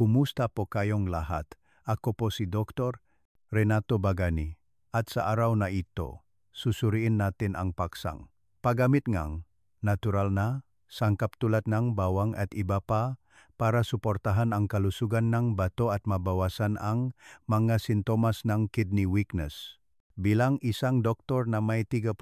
Kumusta po kayong lahat? Ako po si Dr. Renato Bagani. At sa araw na ito, susuriin natin ang paksang. Paggamit ngang natural na, sangkap tulad ng bawang at iba pa para suportahan ang kalusugan ng bato at mabawasan ang mga sintomas ng kidney weakness. Bilang isang doktor na may 35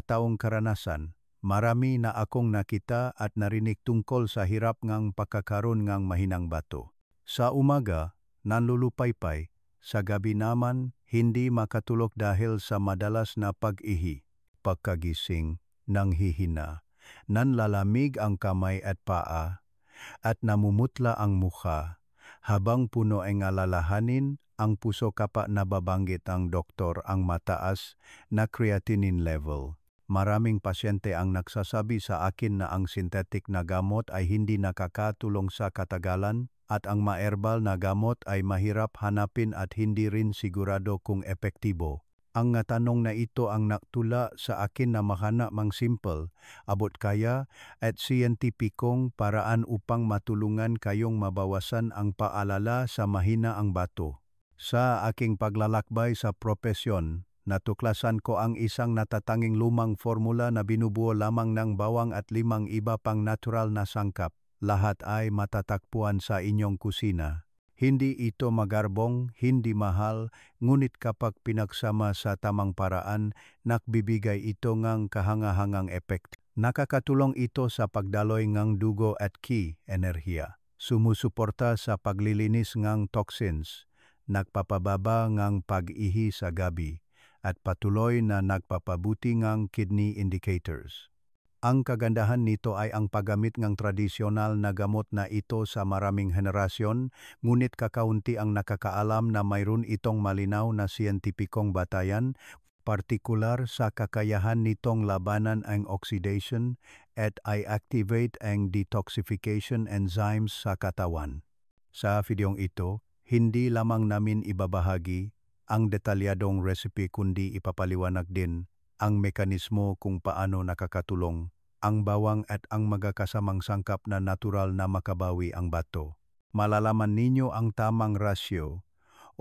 taong karanasan, marami na akong nakita at narinig tungkol sa hirap ngang pagkakaroon ngang mahinang bato. Sa umaga, nanlulupaypay, sa gabi naman hindi makatulog dahil sa madalas na pag-ihi. Pagkagising, nanghihina, nanlalamig ang kamay at paa, at namumutla ang mukha. Habang puno ang alalahanin, ang puso kapa nababanggit ang doktor ang mataas na creatinine level. Maraming pasyente ang nagsasabi sa akin na ang synthetic na gamot ay hindi nakakatulong sa katagalan at ang ma-herbal na gamot ay mahirap hanapin at hindi rin sigurado kung epektibo. Ang tanong na ito ang nagtula sa akin na mahanap mang simple, abot kaya at siyentipikong paraan upang matulungan kayong mabawasan ang paalala sa mahina ang bato. Sa aking paglalakbay sa propesyon, natuklasan ko ang isang natatanging lumang formula na binubuo lamang ng bawang at 5 iba pang natural na sangkap. Lahat ay matatagpuan sa inyong kusina. Hindi ito magarbong, hindi mahal, ngunit kapag pinagsama sa tamang paraan, nakbibigay ito ngang kahangahangang epekto. Nakakatulong ito sa pagdaloy ngang dugo at enerhiya. Sumusuporta sa paglilinis ngang toxins, nagpapababa ngang pag-ihi sa gabi, at patuloy na nagpapabuti ngang kidney indicators. Ang kagandahan nito ay ang paggamit ng tradisyonal na gamot na ito sa maraming henerasyon, ngunit kakaunti ang nakakaalam na mayroon itong malinaw na siyentipikong batayan, partikular sa kakayahan nitong labanan ang oxidation at i-activate ang detoxification enzymes sa katawan. Sa videong ito, hindi lamang namin ibabahagi ang detalyadong recipe kundi ipapaliwanag din ang mekanismo kung paano nakakatulong ang bawang at ang magakasamang sangkap na natural na makabawi ang bato. Malalaman ninyo ang tamang rasyo,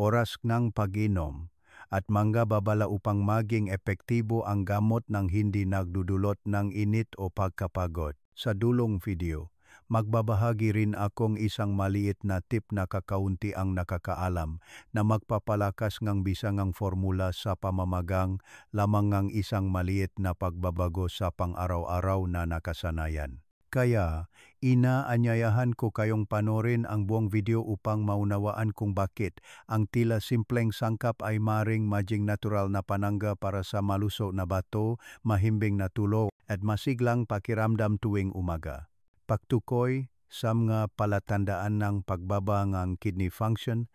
oras ng pag-inom, at mga babala upang maging epektibo ang gamot ng hindi nagdudulot ng init o pagkapagod. Sa dulong video, magbabahagi rin akong isang maliit na tip na kakaunti ang nakakaalam na magpapalakas ng bisangang formula sa pamamagang lamang ng isang maliit na pagbabago sa pang-araw-araw na nakasanayan. Kaya, inaanyayahan ko kayong panorin ang buong video upang maunawaan kung bakit ang tila simpleng sangkap ay maring maging natural na panangga para sa maluso na bato, mahimbing na tulog, at masiglang pakiramdam tuwing umaga. Pagtukoy sa mga palatandaan ng pagbaba ng kidney function,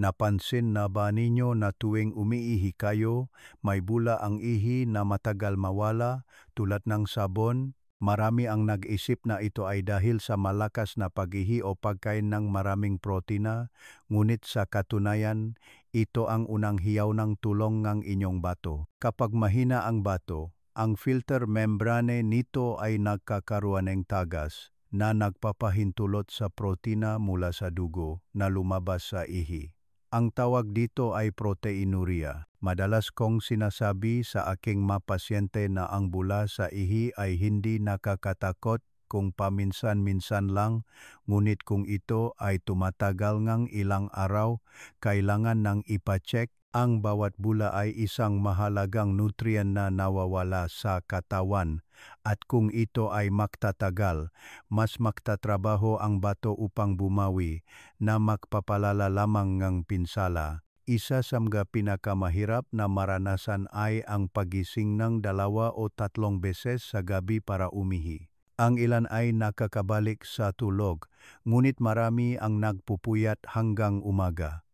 napansin na ba ninyo na tuwing umiihi kayo, may bula ang ihi na matagal mawala tulad ng sabon? Marami ang nag-isip na ito ay dahil sa malakas na pag-ihi o pagkain ng maraming protina, ngunit sa katunayan, ito ang unang hiyaw ng tulong ng inyong bato. Kapag mahina ang bato, ang filter membrane nito ay nagkakaroon ng tagas na nagpapahintulot sa protina mula sa dugo na lumabas sa ihi. Ang tawag dito ay proteinuria. Madalas kong sinasabi sa aking mga pasyente na ang bula sa ihi ay hindi nakakatakot kung paminsan-minsan lang, ngunit kung ito ay tumatagal ngang ilang araw, kailangan nang ipacheck. Ang bawat bula ay isang mahalagang nutrient na nawawala sa katawan at kung ito ay magtatagal, mas magtatrabaho ang bato upang bumawi na magpapalala lamang ng pinsala. Isa sa mga pinakamahirap na maranasan ay ang pagising ng 2 o 3 beses sa gabi para umihi. Ang ilan ay nakakabalik sa tulog, ngunit marami ang nagpupuyat hanggang umaga.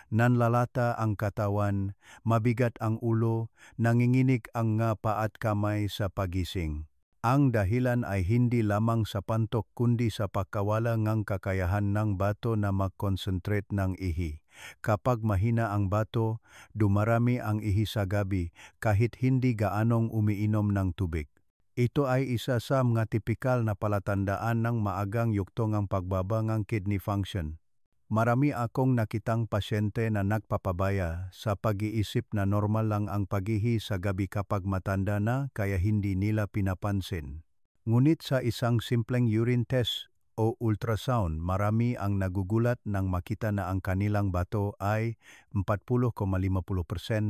Nanlalata ang katawan, mabigat ang ulo, nanginginig ang nga paa at kamay sa pagising. Ang dahilan ay hindi lamang sa pantok kundi sa pagkawala ng kakayahan ng bato na mag-concentrate ng ihi. Kapag mahina ang bato, dumarami ang ihi sa gabi kahit hindi gaanong umiinom ng tubig. Ito ay isa sa mga tipikal na palatandaan ng maagang yuktong ang pagbaba ng kidney function. Marami akong nakitang pasyente na nagpapabaya sa pag-iisip na normal lang ang pag-ihi sa gabi kapag matanda na kaya hindi nila pinapansin. Ngunit sa isang simpleng urine test o ultrasound, marami ang nagugulat nang makita na ang kanilang bato ay 40,50%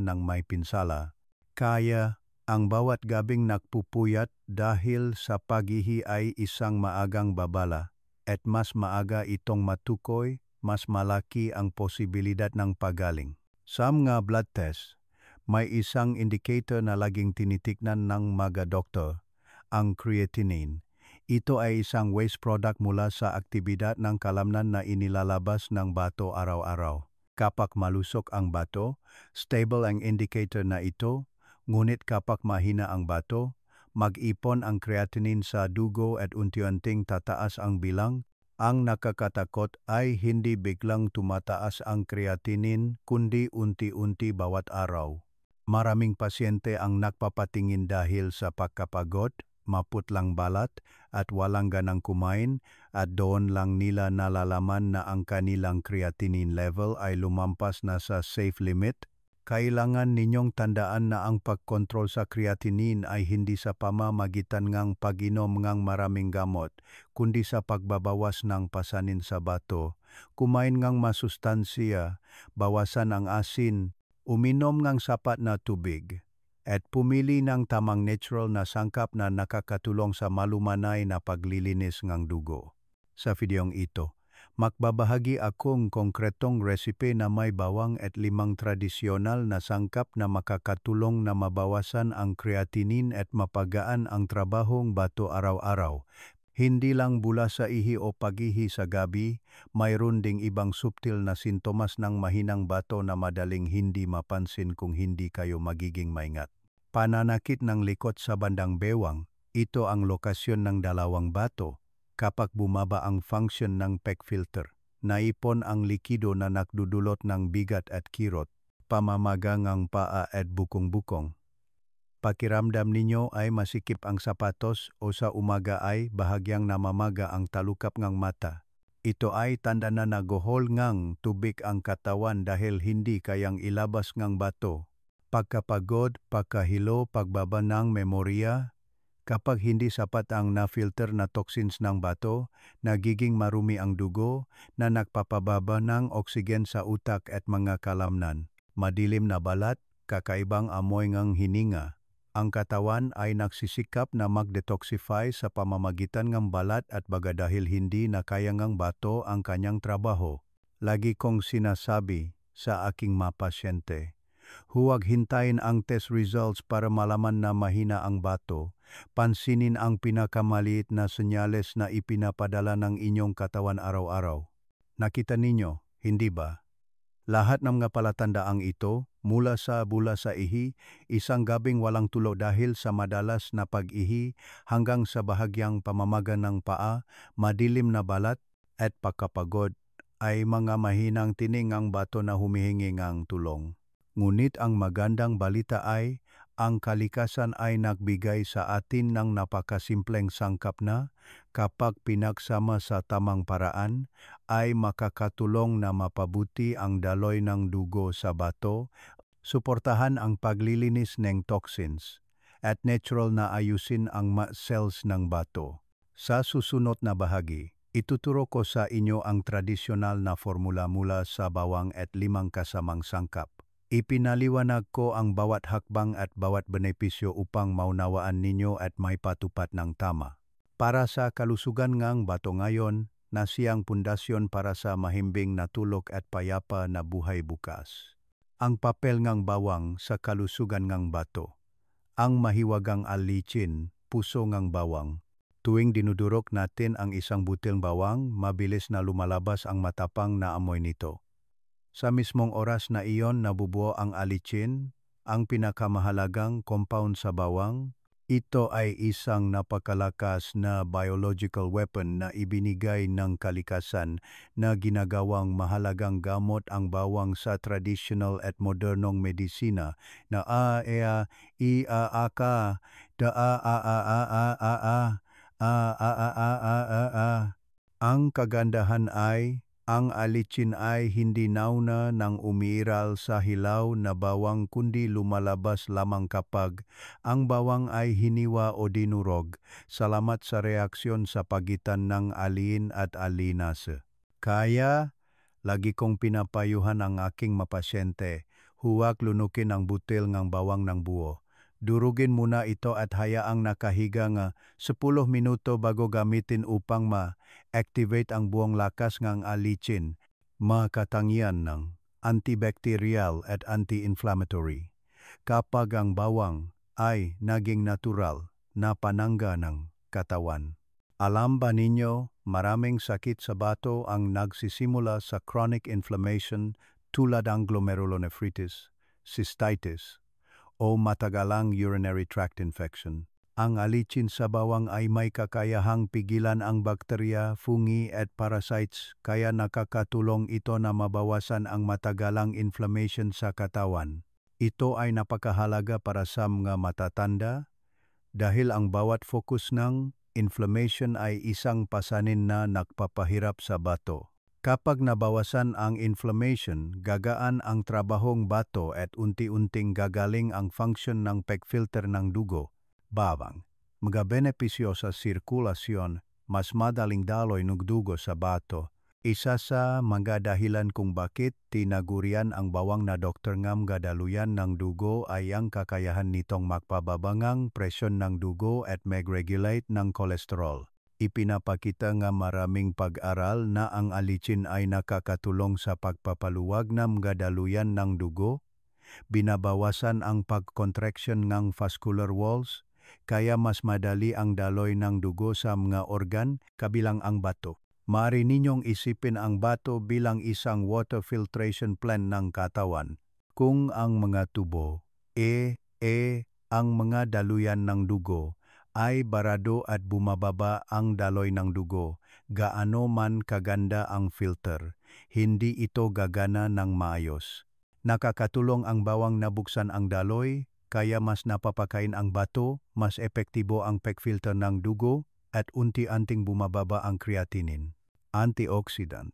ng may pinsala. Kaya ang bawat gabing nagpupuyat dahil sa pag-ihi ay isang maagang babala at mas maaga itong matukoy, mas malaki ang posibilidad ng pagaling. Sa mga blood test, may isang indicator na laging tinitignan ng mga doktor, ang creatinine. Ito ay isang waste product mula sa aktibidad ng kalamnan na inilalabas ng bato araw-araw. Kapag malusok ang bato, stable ang indicator na ito, ngunit kapag mahina ang bato, mag-ipon ang creatinine sa dugo at unti-unting tataas ang bilang. Ang nakakatakot ay hindi biglang tumataas ang creatinine kundi unti-unti bawat araw. Maraming pasyente ang nagpapatingin dahil sa pagkapagod, maputlang balat at walang ganang kumain at doon lang nila nalalaman na ang kanilang creatinine level ay lumampas na sa safe limit. Kailangan ninyong tandaan na ang pagkontrol sa creatinine ay hindi sa pamamagitan ng pag-inom ng maraming gamot, kundi sa pagbabawas ng pasanin sa bato, kumain ng masustansiya, bawasan ang asin, uminom ng sapat na tubig, at pumili ng tamang natural na sangkap na nakakatulong sa malumanay na paglilinis ng dugo. Sa videong ito, magbabahagi akong konkretong resipe na may bawang at 5 tradisyonal na sangkap na makakatulong na mabawasan ang creatinine at mapagaan ang trabahong bato araw-araw. Hindi lang bula sa ihi o pag-ihi sa gabi, mayroon ding ibang subtil na sintomas ng mahinang bato na madaling hindi mapansin kung hindi kayo magiging maingat. Pananakit ng likod sa bandang bewang, ito ang lokasyon ng dalawang bato. Kapag bumaba ang function ng PEG filter, naipon ang likido na nagdudulot ng bigat at kirot, pamamagang ang paa at bukong-bukong. Pakiramdam ninyo ay masikip ang sapatos o sa umaga ay bahagyang namamaga ang talukap ng mata. Ito ay tanda na nagohol ngang tubig ang katawan dahil hindi kayang ilabas ngang bato. Pagkapagod, pagkahilo, pagbaba ng memorya. Kapag hindi sapat ang na-filter na toxins ng bato, nagiging marumi ang dugo na nagpapababa ng oksigen sa utak at mga kalamnan. Madilim na balat, kakaibang amoy ng hininga. Ang katawan ay nagsisikap na mag-detoxify sa pamamagitan ng balat at baga dahil hindi na kaya ng bato ang kanyang trabaho. Lagi kong sinasabi sa aking mga pasyente, huwag hintayin ang test results para malaman na mahina ang bato. Pansinin ang pinakamaliit na senyales na ipinapadala ng inyong katawan araw-araw. Nakita ninyo, hindi ba? Lahat ng mga palatandaang ito, mula sa bula sa ihi, isang gabing walang tulo dahil sa madalas na pag-ihi, hanggang sa bahagyang pamamaga ng paa, madilim na balat, at pagkapagod, ay mga mahinang tining ang bato na humihingi ng tulong. Ngunit ang magandang balita ay, ang kalikasan ay nagbigay sa atin ng napakasimpleng sangkap na, kapag pinagsama sa tamang paraan, ay makakatulong na mapabuti ang daloy ng dugo sa bato, suportahan ang paglilinis ng toxins, at natural na ayusin ang cells ng bato. Sa susunod na bahagi, ituturo ko sa inyo ang tradisyonal na formula mula sa bawang at 5 kasamang sangkap. Ipinaliwanag ko ang bawat hakbang at bawat benepisyo upang maunawaan ninyo at may patupad ng tama. Para sa kalusugan ng bato ngayon, na siyang pundasyon para sa mahimbing na tulog at payapa na buhay bukas. Ang papel ng bawang sa kalusugan ng bato. Ang mahiwagang alicin, puso ng bawang. Tuwing dinudurok natin ang isang butil bawang, mabilis na lumalabas ang matapang na amoy nito. Sa mismong oras na iyon nabubuo ang alicin, ang pinakamahalagang compound sa bawang. Ito ay isang napakalakas na biological weapon na ibinigay ng kalikasan na ginagawang mahalagang gamot ang bawang sa traditional at modernong medisina na ang kagandahan ay Ang alicin ay hindi nauna nang umiiral sa hilaw na bawang kundi lumalabas lamang kapag ang bawang ay hiniwa o dinurog salamat sa reaksyon sa pagitan ng alin at alinase. Kaya, lagi kong pinapayuhan ang aking mapasyente, huwag lunukin ang butil ng bawang ng buo. Durugin muna ito at hayaang nakahiga nga 10 minuto bago gamitin upang ma-activate ang buong lakas ng alicin, makatangian ng antibacterial at anti-inflammatory. Kapag ang bawang ay naging natural na panangga ng katawan. Alam ba ninyo, maraming sakit sa bato ang nagsisimula sa chronic inflammation tulad ng glomerulonephritis, cystitis, o matagalang urinary tract infection. Ang alicin sa bawang ay may kakayahang pigilan ang bakterya, fungi at parasites kaya nakakatulong ito na mabawasan ang matagalang inflammation sa katawan. Ito ay napakahalaga para sa mga matatanda dahil ang bawat focus ng inflammation ay isang pasanin na nagpapahirap sa bato. Kapag nabawasan ang inflammation, gagaan ang trabahong bato at unti-unting gagaling ang function ng peg filter ng dugo. Bawang, mga benepisyo sa sirkulasyon, mas madaling daloy ng dugo sa bato. Isa sa mga dahilan kung bakit tinagurian ang bawang na doktor ng daluyan ng dugo ay ang kakayahan nitong magpababangang presyon ng dugo at mag-regulate ng kolesterol. Ipinapakita nga maraming pag-aral na ang alicin ay nakakatulong sa pagpapaluwag ng daluyan ng dugo, binabawasan ang pag-contraction ng vascular walls, kaya mas madali ang daloy ng dugo sa mga organ kabilang ang bato. Maaari ninyong isipin ang bato bilang isang water filtration plant ng katawan. Kung ang mga tubo, ang mga daluyan ng dugo, ay barado at bumababa ang daloy ng dugo, gaano man kaganda ang filter, hindi ito gagana ng maayos. Nakakatulong ang bawang na buksan ang daloy, kaya mas napapakain ang bato, mas epektibo ang peg filter ng dugo, at unti-unting bumababa ang creatinine. Antioxidant.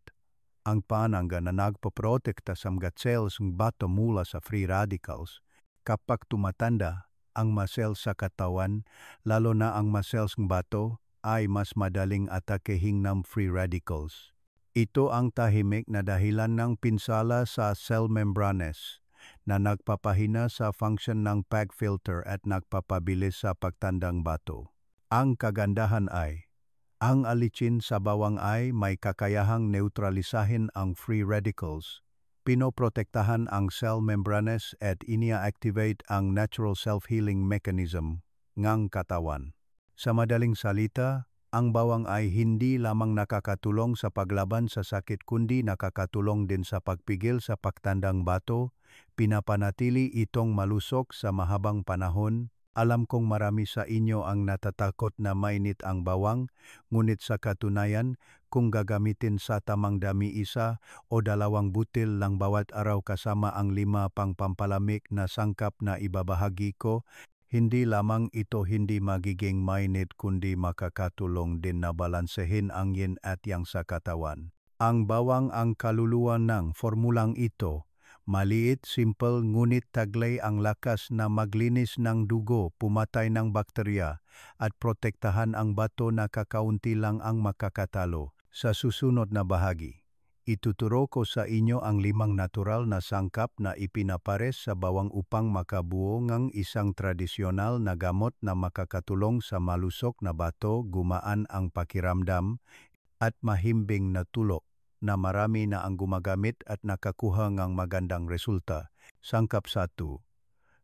Ang panangga na nagpoprotekta sa mga cells ng bato mula sa free radicals. Kapag tumatanda, ang cells sa katawan, lalo na ang cells ng bato, ay mas madaling atakehin ng free radicals. Ito ang tahimik na dahilan ng pinsala sa cell membranes na nagpapahina sa function ng peg filter at nagpapabilis sa pagtandang bato. Ang kagandahan ay, ang alicin sa bawang ay may kakayahang neutralisahin ang free radicals, pinoprotektahan ang cell membranes at inia-activate ang natural self-healing mechanism ng katawan. Sa madaling salita, ang bawang ay hindi lamang nakakatulong sa paglaban sa sakit kundi nakakatulong din sa pagpigil sa pagtandang bato, pinapanatili itong malusog sa mahabang panahon. Alam kong marami sa inyo ang natatakot na mainit ang bawang, ngunit sa katunayan, kung gagamitin sa tamang dami 1 o 2 butil lang bawat araw kasama ang 5 pang pampalamig na sangkap na ibabahagi ko, hindi lamang ito hindi magiging mainit kundi makakatulong din na balansehin ang yin at yang sa katawan. Ang bawang ang kaluluwa ng formulang ito. Maliit, simple, ngunit taglay ang lakas na maglinis ng dugo, pumatay ng bakterya, at protektahan ang bato na kakaunti lang ang makakatalo. Sa susunod na bahagi, ituturo ko sa inyo ang 5 natural na sangkap na ipinapares sa bawang upang makabuo ng isang tradisyonal na gamot na makakatulong sa malusog na bato, gumaan ang pakiramdam, at mahimbing na tulo na marami na ang gumagamit at nakakuha ng magandang resulta. Sangkap 1.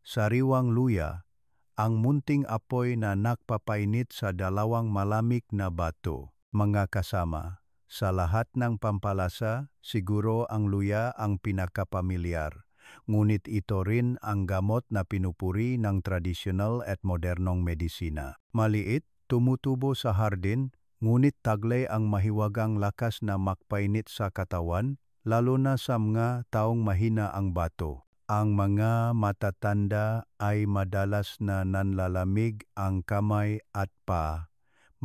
Sariwang luya, ang munting apoy na nagpapainit sa 2 malamig na bato. Mga kasama, sa lahat ng pampalasa, siguro ang luya ang pinakapamilyar. Ngunit ito rin ang gamot na pinupuri ng tradisyonal at modernong medisina. Maliit, tumutubo sa hardin, ngunit taglay ang mahiwagang lakas na makpainit sa katawan, lalo na sa mga taong mahina ang bato. Ang mga matatanda ay madalas na nanlalamig ang kamay at paa.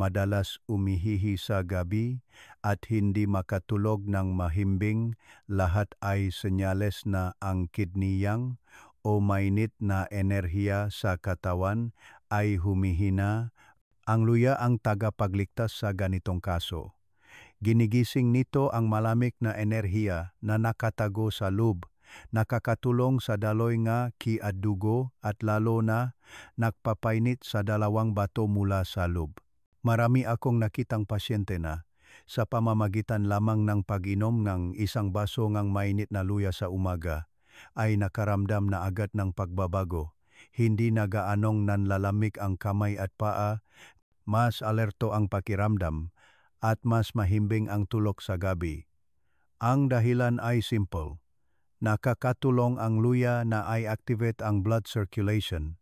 madalas umihihi sa gabi, at hindi makatulog ng mahimbing, lahat ay senyales na ang kidneyang o mainit na enerhiya sa katawan ay humihina. Ang luya ang tagapagligtas sa ganitong kaso. Ginigising nito ang malamig na enerhiya na nakatago sa loob, nakakatulong sa daloy nga ki at dugo at lalo na nagpapainit sa dalawang bato mula sa loob. Marami akong nakitang pasyente na sa pamamagitan lamang ng pag-inom ng isang baso ng mainit na luya sa umaga ay nakaramdam na agad ng pagbabago. Hindi na gaanong nanlalamig ang kamay at paa, mas alerto ang pakiramdam, at mas mahimbing ang tulog sa gabi. Ang dahilan ay simple. Nakakatulong ang luya na i-activate ang blood circulation.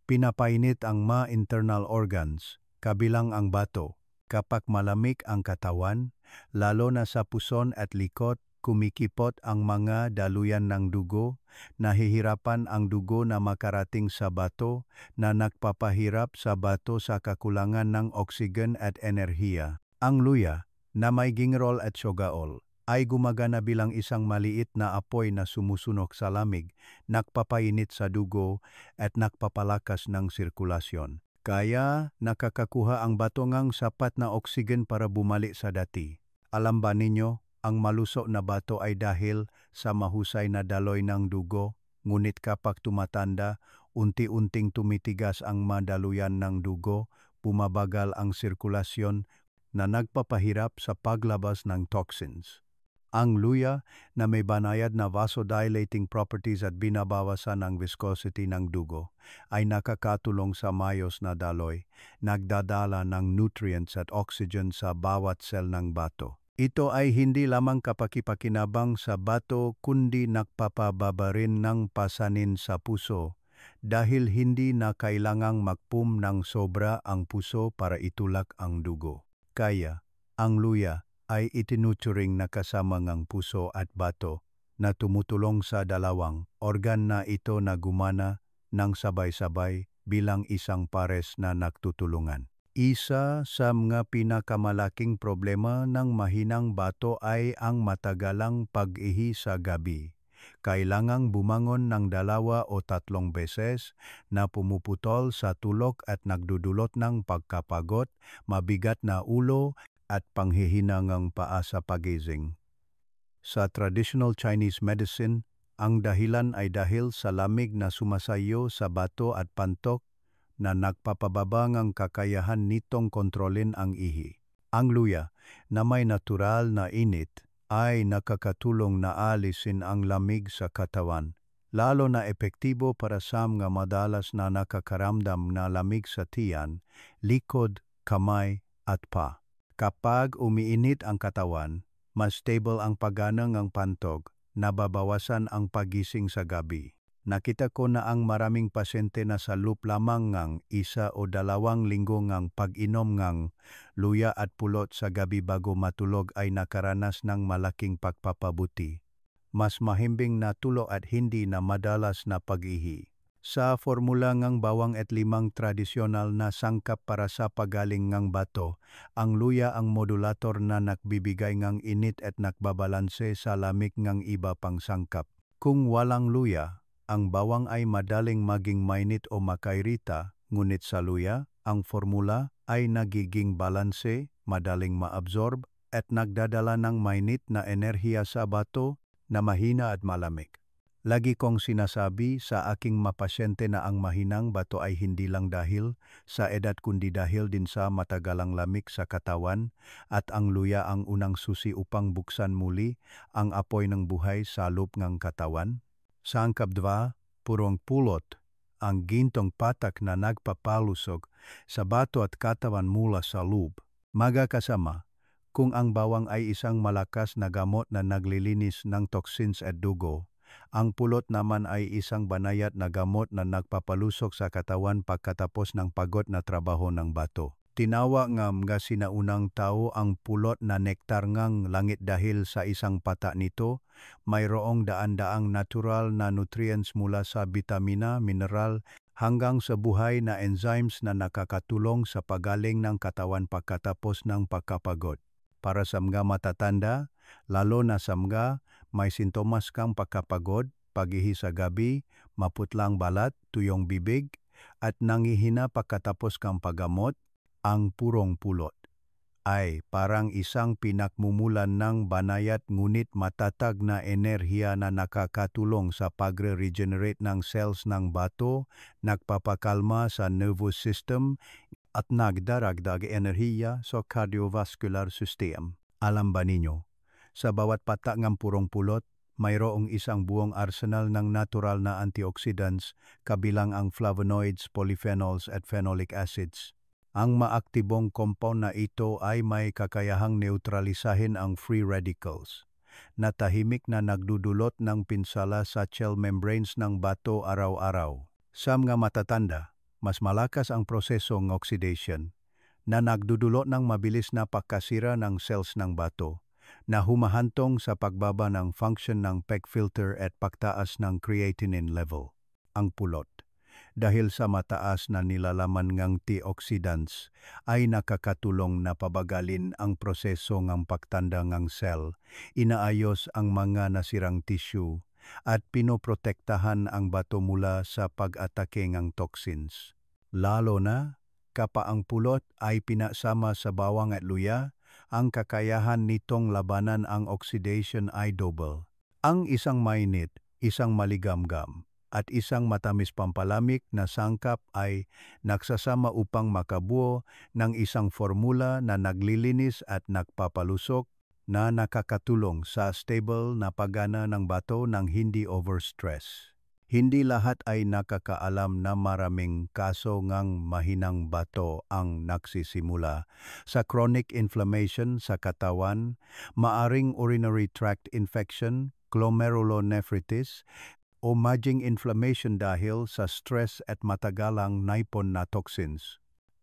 Pinapainit ang mga internal organs, kabilang ang bato. Kapag malamig ang katawan, lalo na sa puson at likod, kumikipot ang mga daluyan ng dugo, nahihirapan ang dugo na makarating sa bato, na nagpapahirap sa bato sa kakulangan ng oksigen at enerhiya. Ang luya, na may gingerol at sogaol, ay gumagana bilang isang maliit na apoy na sumusunok sa lamig, nagpapainit sa dugo at nagpapalakas ng sirkulasyon. Kaya nakakakuha ang bato ng sapat na oksigen para bumalik sa dati. Alam ba ninyo, ang malusog na bato ay dahil sa mahusay na daloy ng dugo, ngunit kapag tumatanda, unti-unting tumitigas ang madaluyan ng dugo, bumabagal ang sirkulasyon, na nagpapahirap sa paglabas ng toxins. Ang luya na may banayad na vasodilating properties at binabawasan ang viscosity ng dugo ay nakakatulong sa mayos na daloy, nagdadala ng nutrients at oxygen sa bawat cell ng bato. Ito ay hindi lamang kapakipakinabang sa bato kundi nagpapababa rin ng pasanin sa puso dahil hindi na kailangang magpum ng sobra ang puso para itulak ang dugo. Kaya, ang luya ay itinuturing na kasama ng puso at bato na tumutulong sa dalawang organ na ito na gumana ng sabay-sabay bilang isang pares na nagtutulungan. Isa sa mga pinakamalaking problema ng mahinang bato ay ang matagalang pag-ihi sa gabi. Kailangang bumangon ng 2 o 3 beses na pumuputol sa tulog at nagdudulot ng pagkapagod, mabigat na ulo at panghihinangang paa sa pagising. Sa traditional Chinese medicine, ang dahilan ay dahil sa lamig na sumasayo sa bato at pantok na nagpapababa ng kakayahan nitong kontrolin ang ihi. Ang luya na may natural na init ay nakakatulong na alisin ang lamig sa katawan, lalo na epektibo para sa mga madalas na nakakaramdam na lamig sa tiyan, likod, kamay at paa. Kapag umiinit ang katawan, mas stable ang pagana ng pantog, nababawasan ang pagising sa gabi. Nakita ko na ang maraming pasyente na sa loob lamang ng 1 o 2 linggo ng pag-inom ng luya at pulot sa gabi bago matulog ay nakaranas ng malaking pagpapabuti. Mas mahimbing na tulog at hindi na madalas na pag-ihi. Sa formula ng bawang at 5 tradisyonal na sangkap para sa pagaling ng bato, ang luya ang modulator na nagbibigay ng init at nakbabalanse sa lamig ng iba pang sangkap. Kung walang luya, ang bawang ay madaling maging mainit o makairita, ngunit sa luya, ang formula ay nagiging balanse, madaling maabsorb, at nagdadala ng mainit na enerhiya sa bato na mahina at malamig. Lagi kong sinasabi sa aking mapasyente na ang mahinang bato ay hindi lang dahil sa edad kundi dahil din sa matagalang lamig sa katawan at ang luya ang unang susi upang buksan muli ang apoy ng buhay sa loob ng katawan. Sangkap 2, purong pulot, ang gintong patak na nagpapalusog sa bato at katawan mula sa loob. Magkasama, kung ang bawang ay isang malakas na gamot na naglilinis ng toxins at dugo, ang pulot naman ay isang banayad na gamot na nagpapalusog sa katawan pagkatapos ng pagod na trabaho ng bato. Tinawag nga mga sinaunang tao ang pulot na nektar ngang langit dahil sa isang pata nito, mayroong daan-daang natural na nutrients mula sa bitamina, mineral hanggang sa buhay na enzymes na nakakatulong sa pagaling ng katawan pagkatapos ng pagkapagod. Para sa mga matatanda, lalo na sa mga may sintomas kang pagkapagod, pag-ihi sa gabi, maputlang balat, tuyong bibig, at nangihina pagkatapos kang paggamot, ang purong pulot ay parang isang pinakmumulan ng banayad ngunit matatag na enerhiya na nakakatulong sa pagre-regenerate ng cells ng bato, nagpapakalma sa nervous system, at nagdaragdag enerhiya sa cardiovascular system. Alam ba ninyo, sa bawat patak ng purong pulot, mayroong isang buong arsenal ng natural na antioxidants kabilang ang flavonoids, polyphenols at phenolic acids. Ang maaktibong compound na ito ay may kakayahang neutralisahin ang free radicals na tahimik na nagdudulot ng pinsala sa cell membranes ng bato araw-araw. Sa mga matatanda, mas malakas ang proseso ng oxidation na nagdudulot ng mabilis na pagkasira ng cells ng bato na humahantong sa pagbaba ng function ng PEG filter at pagtaas ng creatinine level. Ang pulot, dahil sa mataas na nilalaman ng antioxidants, ay nakakatulong na pabagalin ang proseso ng pagtanda ng cell, inaayos ang mga nasirang tissue, at pinoprotektahan ang bato mula sa pag-atake ng toxins. Lalo na, kapag ang pulot ay pinasama sa bawang at luya, ang kakayahan nitong labanan ang oxidation ay double. Ang isang mainit, isang maligamgam, at isang matamis pampalamig na sangkap ay nagsasama upang makabuo ng isang formula na naglilinis at nagpapalusok na nakakatulong sa stable na paggana ng bato ng hindi overstress. Hindi lahat ay nakakaalam na maraming kaso ng mahinang bato ang nagsisimula sa chronic inflammation sa katawan, maaring urinary tract infection, glomerulonephritis, o maging inflammation dahil sa stress at matagalang naipon na toxins.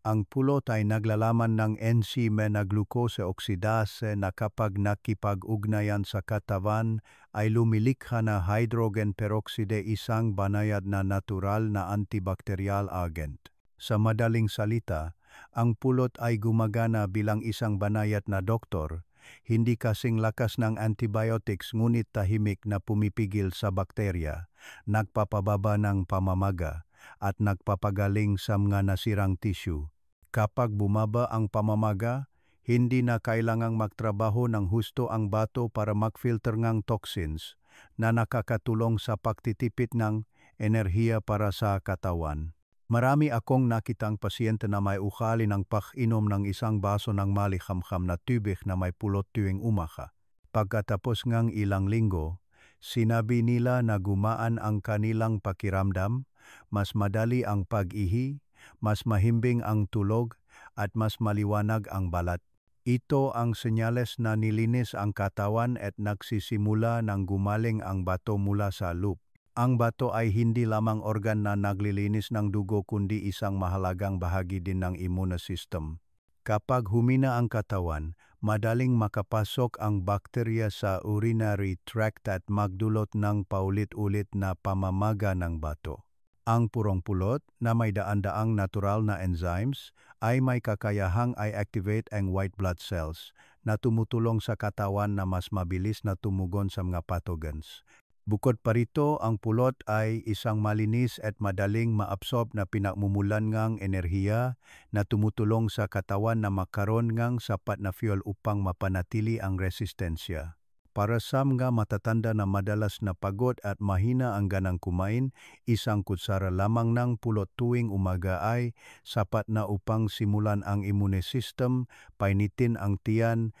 Ang pulot ay naglalaman ng enzyme na glucose oxidase na kapag nakipag-ugnayan sa katawan ay lumilikha na hydrogen peroxide, isang banayad na natural na antibacterial agent. Sa madaling salita, ang pulot ay gumagana bilang isang banayad na doktor, hindi kasing lakas ng antibiotics ngunit tahimik na pumipigil sa bakterya, nagpapababa ng pamamaga, at nagpapagaling sa mga nasirang tissue. Kapag bumaba ang pamamaga, hindi na kailangang magtrabaho ng husto ang bato para mag-filter ng toxins na nakakatulong sa pagtitipid ng enerhiya para sa katawan. Marami akong nakitang pasyente na may ukali ng pag-inom ng isang baso ng malikhamkham na tubig na may pulot tuwing umaga. Pagkatapos ng ilang linggo, sinabi nila na gumaan ang kanilang pakiramdam, mas madali ang pag-ihi, mas mahimbing ang tulog, at mas maliwanag ang balat. Ito ang senyales na nilinis ang katawan at nagsisimula ng gumaling ang bato mula sa loop. Ang bato ay hindi lamang organ na naglilinis ng dugo kundi isang mahalagang bahagi din ng immune system. Kapag humina ang katawan, madaling makapasok ang bakterya sa urinary tract at magdulot ng paulit-ulit na pamamaga ng bato. Ang purong pulot na may daan-daang natural na enzymes ay may kakayahang i-activate ang white blood cells na tumutulong sa katawan na mas mabilis na tumugon sa mga pathogens. Bukod pa rito, ang pulot ay isang malinis at madaling maabsorb na pinagmumulan ng enerhiya na tumutulong sa katawan na makaroon ng sapat na fuel upang mapanatili ang resistensya. Para sa mga matatanda na madalas na pagod at mahina ang ganang kumain, isang kutsara lamang ng pulot tuwing umaga ay sapat na upang simulan ang immune system, painitin ang tiyan,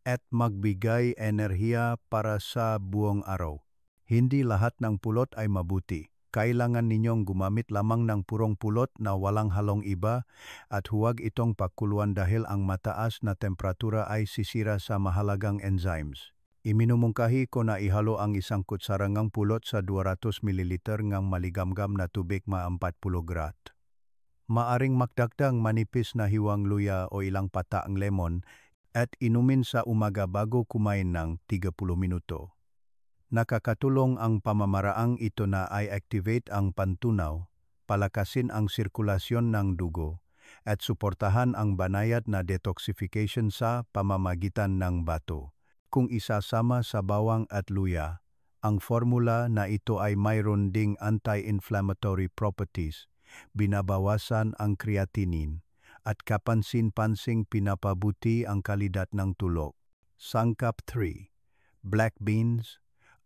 at magbigay enerhiya para sa buong araw. Hindi lahat ng pulot ay mabuti. Kailangan ninyong gumamit lamang ng purong pulot na walang halong iba at huwag itong pakuluan dahil ang mataas na temperatura ay sisira sa mahalagang enzymes. Iminumungkahi ko na ihalo ang isang kutsara ng pulot sa 200 ml ng maligamgam na tubig ma 40 grad. Maaring magdagdag manipis na hiwang luya o ilang pataang lemon at inumin sa umaga bago kumain ng 30 minuto. Nakakatulong ang pamamaraang ito na i-activate ang pantunaw palakasin ang sirkulasyon ng dugo, at suportahan ang banayad na detoxification sa pamamagitan ng bato. Kung isasama sa bawang at luya, ang formula na ito ay mayroon ding anti-inflammatory properties, binabawasan ang creatinine, at kapansin-pansing pinapabuti ang kalidad ng tulog. Sangkap 3. Black beans,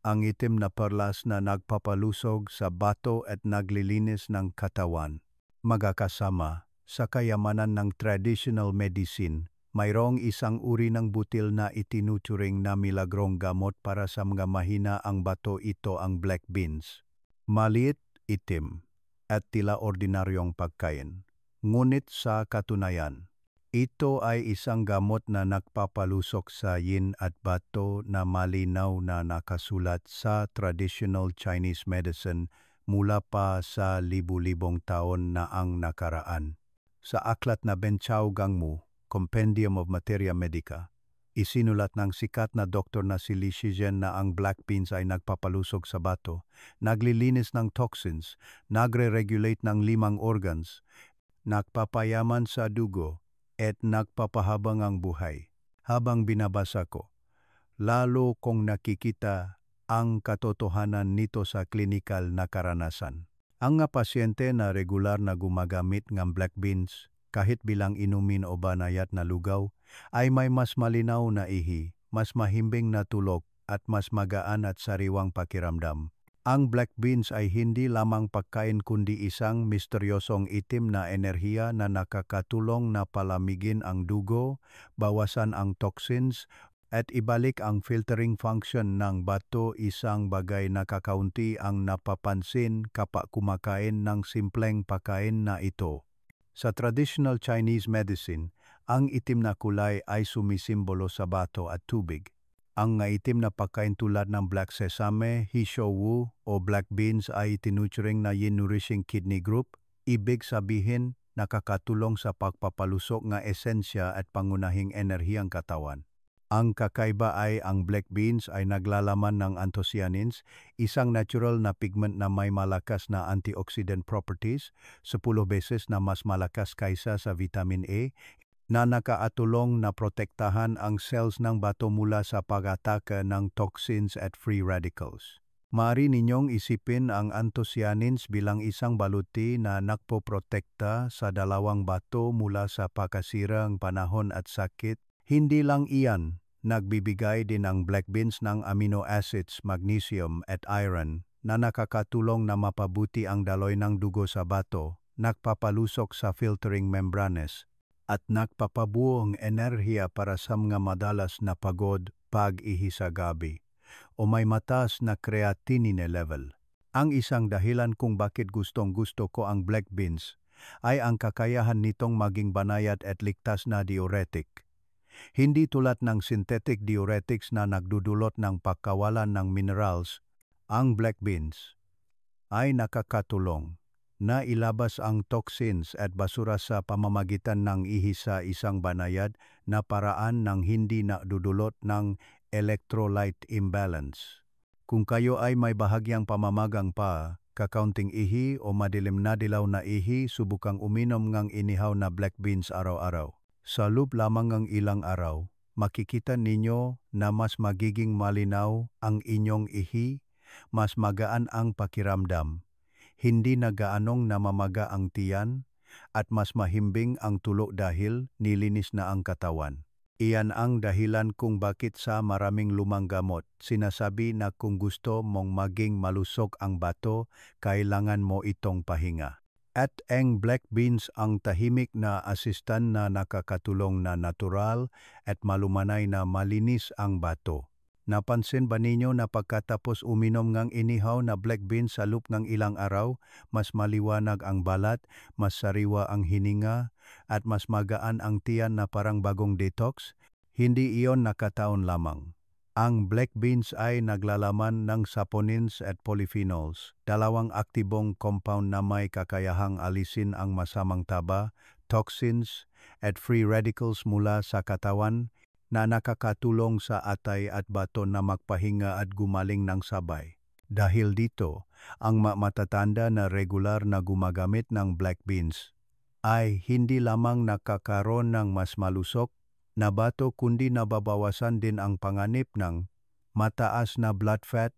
ang itim na perlas na nagpapalusog sa bato at naglilinis ng katawan. Magkakasama sa kayamanan ng traditional medicine, mayroong isang uri ng butil na itinuturing na milagrong gamot para sa mga mahina ang bato, ito ang black beans. Maliit, itim, at tila ordinaryong pagkain. Ngunit sa katunayan, ito ay isang gamot na nagpapalusok sa yin at bato na malinaw na nakasulat sa traditional Chinese medicine mula pa sa libu-libong taon na ang nakaraan. Sa aklat na Benchao Gangmu, Compendium of Materia Medica, isinulat ng sikat na doktor na si Li Shizhen na ang black beans ay nagpapalusog sa bato, naglilinis ng toxins, nagre-regulate ng 5 organs, nagpapayaman sa dugo, at nagpapahabang ang buhay. Habang binabasa ko, lalo kong nakikita ang katotohanan nito sa klinikal na karanasan. Ang nga pasyente na regular na gumagamit ng black beans, kahit bilang inumin o banayat na lugaw, ay may mas malinaw na ihi, mas mahimbing na tulog, at mas magaan at sariwang pakiramdam. Ang black beans ay hindi lamang pagkain kundi isang misteryosong itim na enerhiya na nakakatulong na palamigin ang dugo, bawasan ang toxins, at ibalik ang filtering function ng bato, isang bagay na kakaunti ang napapansin kapag kumakain ng simpleng pagkain na ito. Sa traditional Chinese medicine, ang itim na kulay ay sumisimbolo sa bato at tubig. Ang itim na pagkain tulad ng black sesame, hishowu o black beans ay tinuturing na yin-nourishing kidney group, ibig sabihin nakakatulong sa pagpapalusok ng esensya at pangunahing enerhiyang katawan. Ang kakaiba ay ang black beans ay naglalaman ng anthocyanins, isang natural na pigment na may malakas na antioxidant properties, 10 beses na mas malakas kaysa sa vitamin A, na nakaatulong na protektahan ang cells ng bato mula sa pag-atake ng toxins at free radicals. Maaari ninyong isipin ang anthocyanins bilang isang baluti na nagpoprotekta sa dalawang bato mula sa pagkasirang panahon at sakit. Hindi lang iyan, nagbibigay din ang black beans ng amino acids, magnesium at iron na nakakatulong na mapabuti ang daloy ng dugo sa bato, nagpapalusok sa filtering membranes, at nagpapabuong enerhiya para sa mga madalas na pagod, pag-ihi sa gabi, o may mataas na creatinine level. Ang isang dahilan kung bakit gustong-gusto ko ang black beans ay ang kakayahan nitong maging banayad at ligtas na diuretic. Hindi tulad ng synthetic diuretics na nagdudulot ng pagkawalan ng minerals, ang black beans ay nakakatulong na ilabas ang toxins at basura sa pamamagitan ng ihi sa isang banayad na paraan ng hindi nadudulot ng electrolyte imbalance. Kung kayo ay may bahagyang pamamagang pa, kakaunting ihi o madilim na dilaw na ihi, subukang uminom ng inihaw na black beans araw-araw. Sa loob lamang ng ilang araw, makikita ninyo na mas magiging malinaw ang inyong ihi, mas magaan ang pakiramdam, hindi na gaanong namamaga ang tiyan, at mas mahimbing ang tulog dahil nilinis na ang katawan. Iyan ang dahilan kung bakit sa maraming lumang gamot, sinasabi na kung gusto mong maging malusog ang bato, kailangan mo itong pahinga. At ang black beans ang tahimik na asistan na nakakatulong na natural at malumanay na malinis ang bato. Napansin ba ninyo na pagkatapos uminom ng inihaw na black beans sa loob ng ilang araw, mas maliwanag ang balat, mas sariwa ang hininga, at mas magaan ang tiyan na parang bagong detox? Hindi iyon nakataon lamang. Ang black beans ay naglalaman ng saponins at polyphenols, dalawang aktibong compound na may kakayahang alisin ang masamang taba, toxins, at free radicals mula sa katawan, na nakakatulong sa atay at bato na magpahinga at gumaling ng sabay. Dahil dito, ang matatanda na regular na gumagamit ng black beans ay hindi lamang nakakaroon ng mas malusog na bato kundi nababawasan din ang panganib ng mataas na blood fat,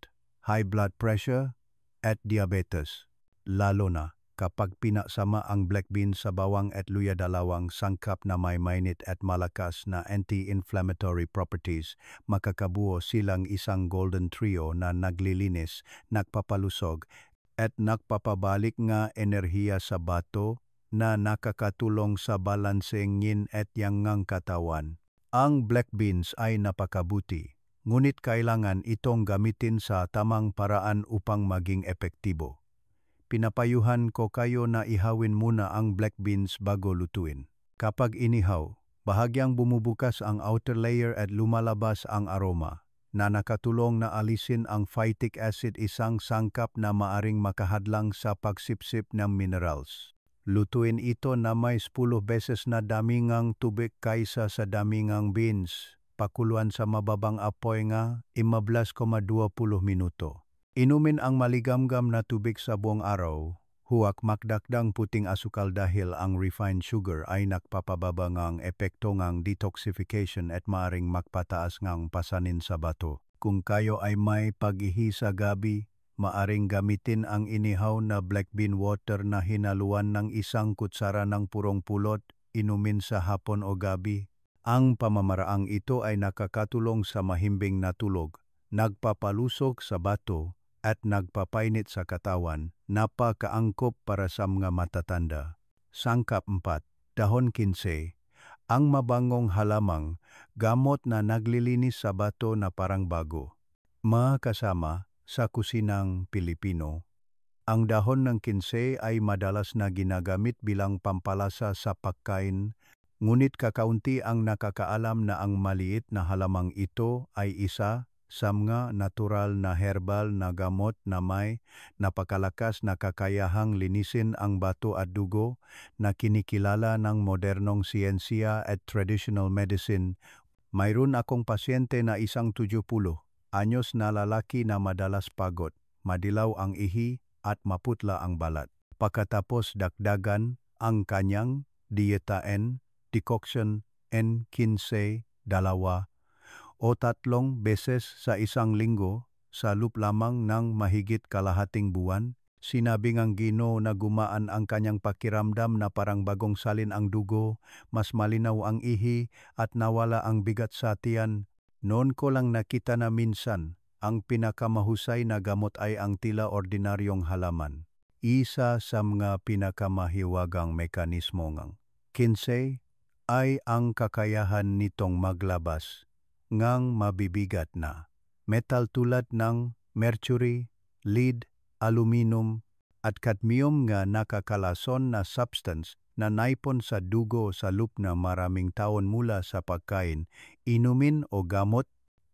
high blood pressure, at diabetes. Lalo na kapag pinasama ang black beans sa bawang at luya, dalawang sangkap na may mainit at malakas na anti-inflammatory properties, makakabuo silang isang golden trio na naglilinis, nagpapalusog, at nagpapabalik nga enerhiya sa bato na nakakatulong sa balanseng yin at yang ng katawan. Ang black beans ay napakabuti, ngunit kailangan itong gamitin sa tamang paraan upang maging epektibo. Pinapayuhan ko kayo na ihawin muna ang black beans bago lutuin. Kapag inihaw, bahagyang bumubukas ang outer layer at lumalabas ang aroma na nakatulong na alisin ang phytic acid, isang sangkap na maaring makahadlang sa pagsipsip ng minerals. Lutuin ito na may 10 beses na damingang tubig kaysa sa damingang beans. Pakuluan sa mababang apoy nga 15,20 minuto. Inumin ang maligamgam na tubig sa buong araw. Huwag magdagdag puting asukal dahil ang refined sugar ay nagpapababa ng epekto ng detoxification at maaring magpataas ng pasanin sa bato. Kung kayo ay may pag-ihi sa gabi, maaring gamitin ang inihaw na black bean water na hinaluan ng 1 kutsara ng purong pulot, inumin sa hapon o gabi. Ang pamamaraang ito ay nakakatulong sa mahimbing na tulog, nagpapalusog sa bato, at nagpapainit sa katawan, napakaangkop para sa mga matatanda. Sangkap 4, dahon kinsey, ang mabangong halamang gamot na naglilinis sa bato na parang bago. Makasama sa kusinang Pilipino, ang dahon ng kinsey ay madalas na ginagamit bilang pampalasa sa pagkain, ngunit kakaunti ang nakakaalam na ang maliit na halamang ito ay isa sa mga natural na herbal na gamot na may napakalakas na kakayahang linisin ang bato at dugo na kinikilala ng modernong siyensya at traditional medicine. Mayroon akong pasyente na 70 anyos na lalaki na madalas pagod, madilaw ang ihi at maputla ang balat. Pagkatapos dagdagan ang kanyang dieta decoction kinsey 2 o 3 beses sa isang linggo sa loob lamang ng mahigit kalahating buwan, sinabi ng Ginoo na gumaan ang kanyang pakiramdam na parang bagong salin ang dugo, mas malinaw ang ihi at nawala ang bigat sa tiyan. Noon ko lang nakita na minsan, ang pinakamahusay na gamot ay ang tila ordinaryong halaman. Isa sa mga pinakamahiwagang mekanismo ng kinsey ay ang kakayahan nitong maglabas ngang mabibigat na metal tulad ng mercury, lead, aluminum at cadmium nga nakakalason na substance na naipon sa dugo sa loob na maraming taon mula sa pagkain, inumin o gamot.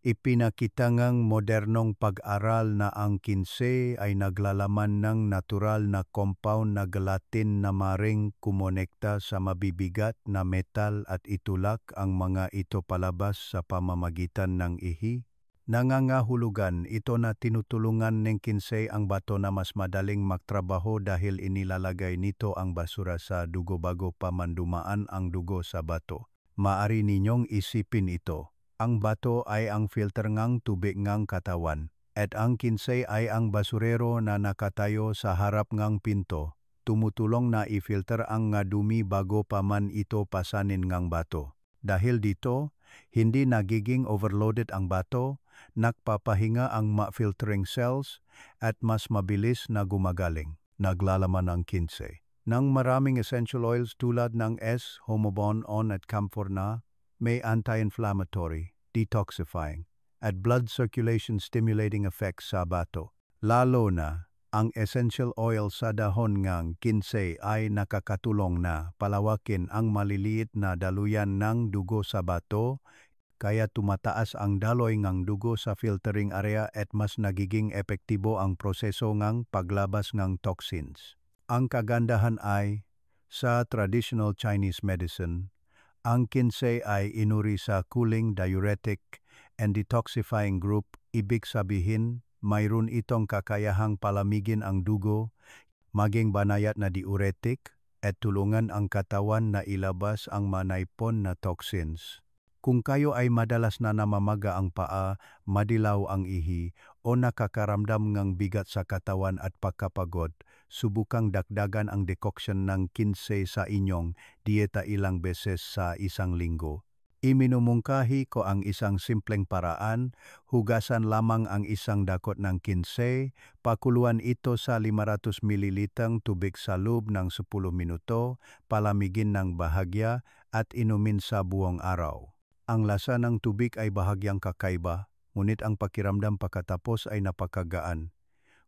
Ipinakita ngang modernong pag-aral na ang kinsey ay naglalaman ng natural na compound na gelatin na maring kumonekta sa mabibigat na metal at itulak ang mga ito palabas sa pamamagitan ng ihi. Nangangahulugan ito na tinutulungan ng kinsey ang bato na mas madaling magtrabaho dahil inilalagay nito ang basura sa dugo bago pa man dumaan ang dugo sa bato. Maari ninyong isipin ito. Ang bato ay ang filter ngang tubig ngang katawan, at ang kinsey ay ang basurero na nakatayo sa harap ngang pinto, tumutulong na i-filter ang nga dumi bago pa man ito pasanin ngang bato. Dahil dito, hindi nagiging overloaded ang bato, nagpapahinga ang filtering cells, at mas mabilis na gumagaling. Naglalaman ang kinsey ng maraming essential oils tulad ng S-homobone at camphor na may anti-inflammatory, detoxifying, at blood circulation stimulating effects sa bato. Lalo na, ang essential oil sa dahon ng kinsey ay nakakatulong na palawakin ang maliliit na daluyan ng dugo sa bato, kaya tumataas ang daloy ng dugo sa filtering area at mas nagiging epektibo ang proseso ng paglabas ng toxins. Ang kagandahan ay, sa traditional Chinese medicine, ang kinsey ay inuri sa cooling, diuretic, and detoxifying group. Ibig sabihin, mayroon itong kakayahang palamigin ang dugo, maging banayad na diuretic, at tulungan ang katawan na ilabas ang manaipon na toxins. Kung kayo ay madalas na namamaga ang paa, madilaw ang ihi, o nakakaramdam ng bigat sa katawan at pagkapagod, subukang dagdagan ang decoction ng 15 sa inyong dieta ilang beses sa isang linggo. Iminumungkahi ko ang isang simpleng paraan, hugasan lamang ang isang dakot ng 15, pakuluan ito sa 500 ml tubig sa loob ng 10 minuto, palamigin ng bahagya at inumin sa buong araw. Ang lasa ng tubig ay bahagyang kakaiba, ngunit ang pakiramdam pagkatapos ay napakagaan.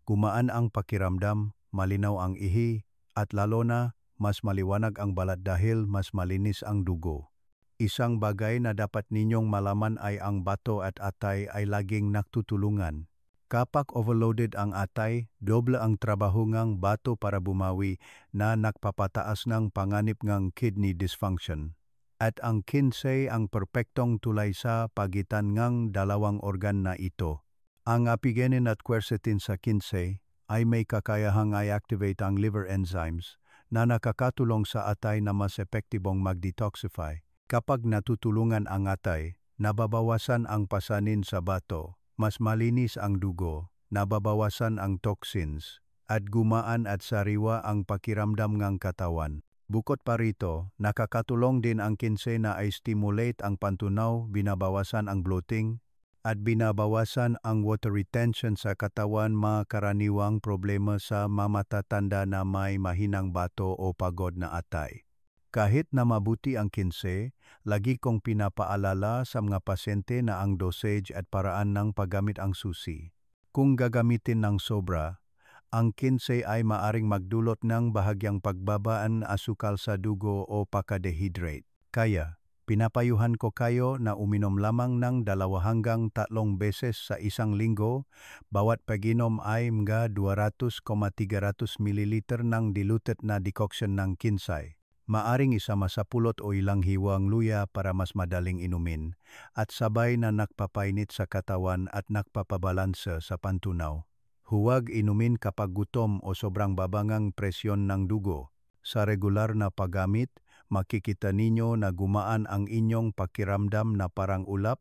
Gumaan ang pakiramdam, malinaw ang ihi, at lalo na mas maliwanag ang balat dahil mas malinis ang dugo. Isang bagay na dapat ninyong malaman ay ang bato at atay ay laging nagtutulungan. Kapag overloaded ang atay, doble ang trabaho ng bato para bumawi na nagpapataas ng panganib ng kidney dysfunction. At ang 15 ang perpektong tulay sa pagitan ng dalawang organ na ito. Ang apigenin at quercetin sa 15 ay may kakayahang i-activate ang liver enzymes na nakakatulong sa atay na mas epektibong mag-detoxify. Kapag natutulungan ang atay, nababawasan ang pasanin sa bato, mas malinis ang dugo, nababawasan ang toxins, at gumaan at sariwa ang pakiramdam ng katawan. Bukod pa rito, nakakatulong din ang 15 na i-stimulate ang pantunaw, binabawasan ang bloating, at binabawasan ang water retention sa katawan, mga karaniwang problema sa mamatatanda na may mahinang bato o pagod na atay. Kahit na mabuti ang 15, lagi kong pinapaalala sa mga pasyente na ang dosage at paraan ng paggamit ang susi. Kung gagamitin ng sobra, ang 15 ay maaring magdulot ng bahagyang pagbabaan asukal sa dugo o pagka-dehydrate. Kaya, pinapayuhan ko kayo na uminom lamang ng 2 hanggang 3 beses sa isang linggo, bawat pag-inom ay mga 200-300 ml ng diluted na decoction ng 15. Maaring isama sa pulot o ilang hiwang luya para mas madaling inumin, at sabay na nakpapainit sa katawan at nakpapabalansa sa pantunaw. Huwag inumin kapag gutom o sobrang babangang presyon ng dugo. Sa regular na paggamit, makikita ninyo na gumaan ang inyong pakiramdam na parang ulap,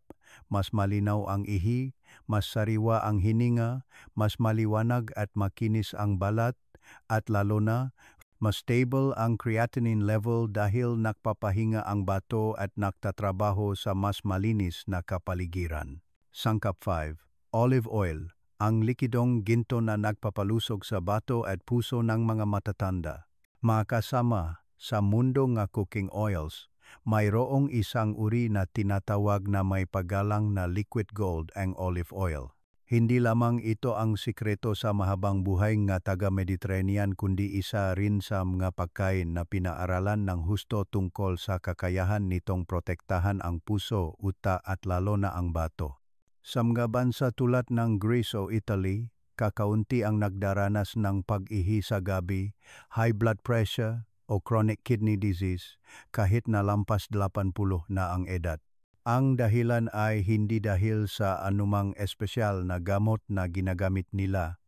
mas malinaw ang ihi, mas sariwa ang hininga, mas maliwanag at makinis ang balat, at lalo na, mas stable ang creatinine level dahil nakpapahinga ang bato at nagtatrabaho sa mas malinis na kapaligiran. Sangkap 5. Olive oil, ang likidong ginto na nagpapalusog sa bato at puso ng mga matatanda. Makasama sa mundo ng cooking oils, mayroong isang uri na tinatawag na may paggalang na liquid gold ang olive oil. Hindi lamang ito ang sikreto sa mahabang buhay ng taga-Mediterranean kundi isa rin sa mga pagkain na pinaaralan ng husto tungkol sa kakayahan nitong protektahan ang puso, uta at lalo na ang bato. Sa mga bansa tulad ng Greece o Italy, kakaunti ang nagdaranas ng pag-ihi sa gabi, high blood pressure o chronic kidney disease kahit na lampas 80 na ang edad. Ang dahilan ay hindi dahil sa anumang espesyal na gamot na ginagamit nila,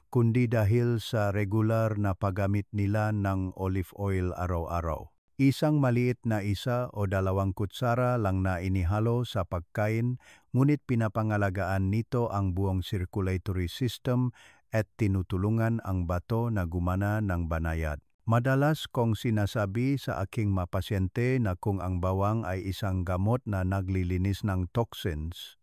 kundi dahil sa regular na paggamit nila ng olive oil araw-araw. Isang maliit na 1 o 2 kutsara lang na inihalo sa pagkain, ngunit pinapangalagaan nito ang buong circulatory system at tinutulungan ang bato na gumana ng banayad. Madalas kong sinasabi sa aking mga pasyente na kung ang bawang ay isang gamot na naglilinis ng toxins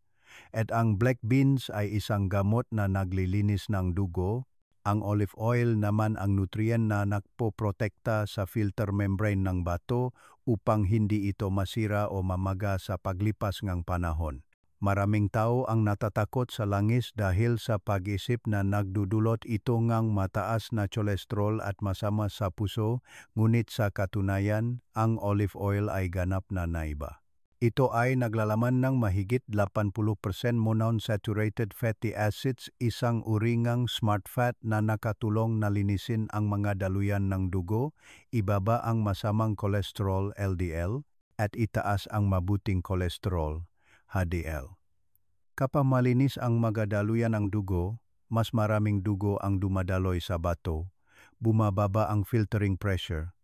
at ang black beans ay isang gamot na naglilinis ng dugo, ang olive oil naman ang nutrient na nagpoprotekta sa filter membrane ng bato upang hindi ito masira o mamaga sa paglipas ng panahon. Maraming tao ang natatakot sa langis dahil sa pag-isip na nagdudulot ito ng mataas na cholesterol at masama sa puso, ngunit sa katunayan, ang olive oil ay ganap na naiba. Ito ay naglalaman ng mahigit 80% monounsaturated fatty acids, isang uri ng smart fat na nakatulong na linisin ang mga daluyan ng dugo, ibaba ang masamang cholesterol LDL, at itaas ang mabuting cholesterol HDL. Kapag malinis ang mga daluyan ng dugo, mas maraming dugo ang dumadaloy sa bato, bumababa ang filtering pressure,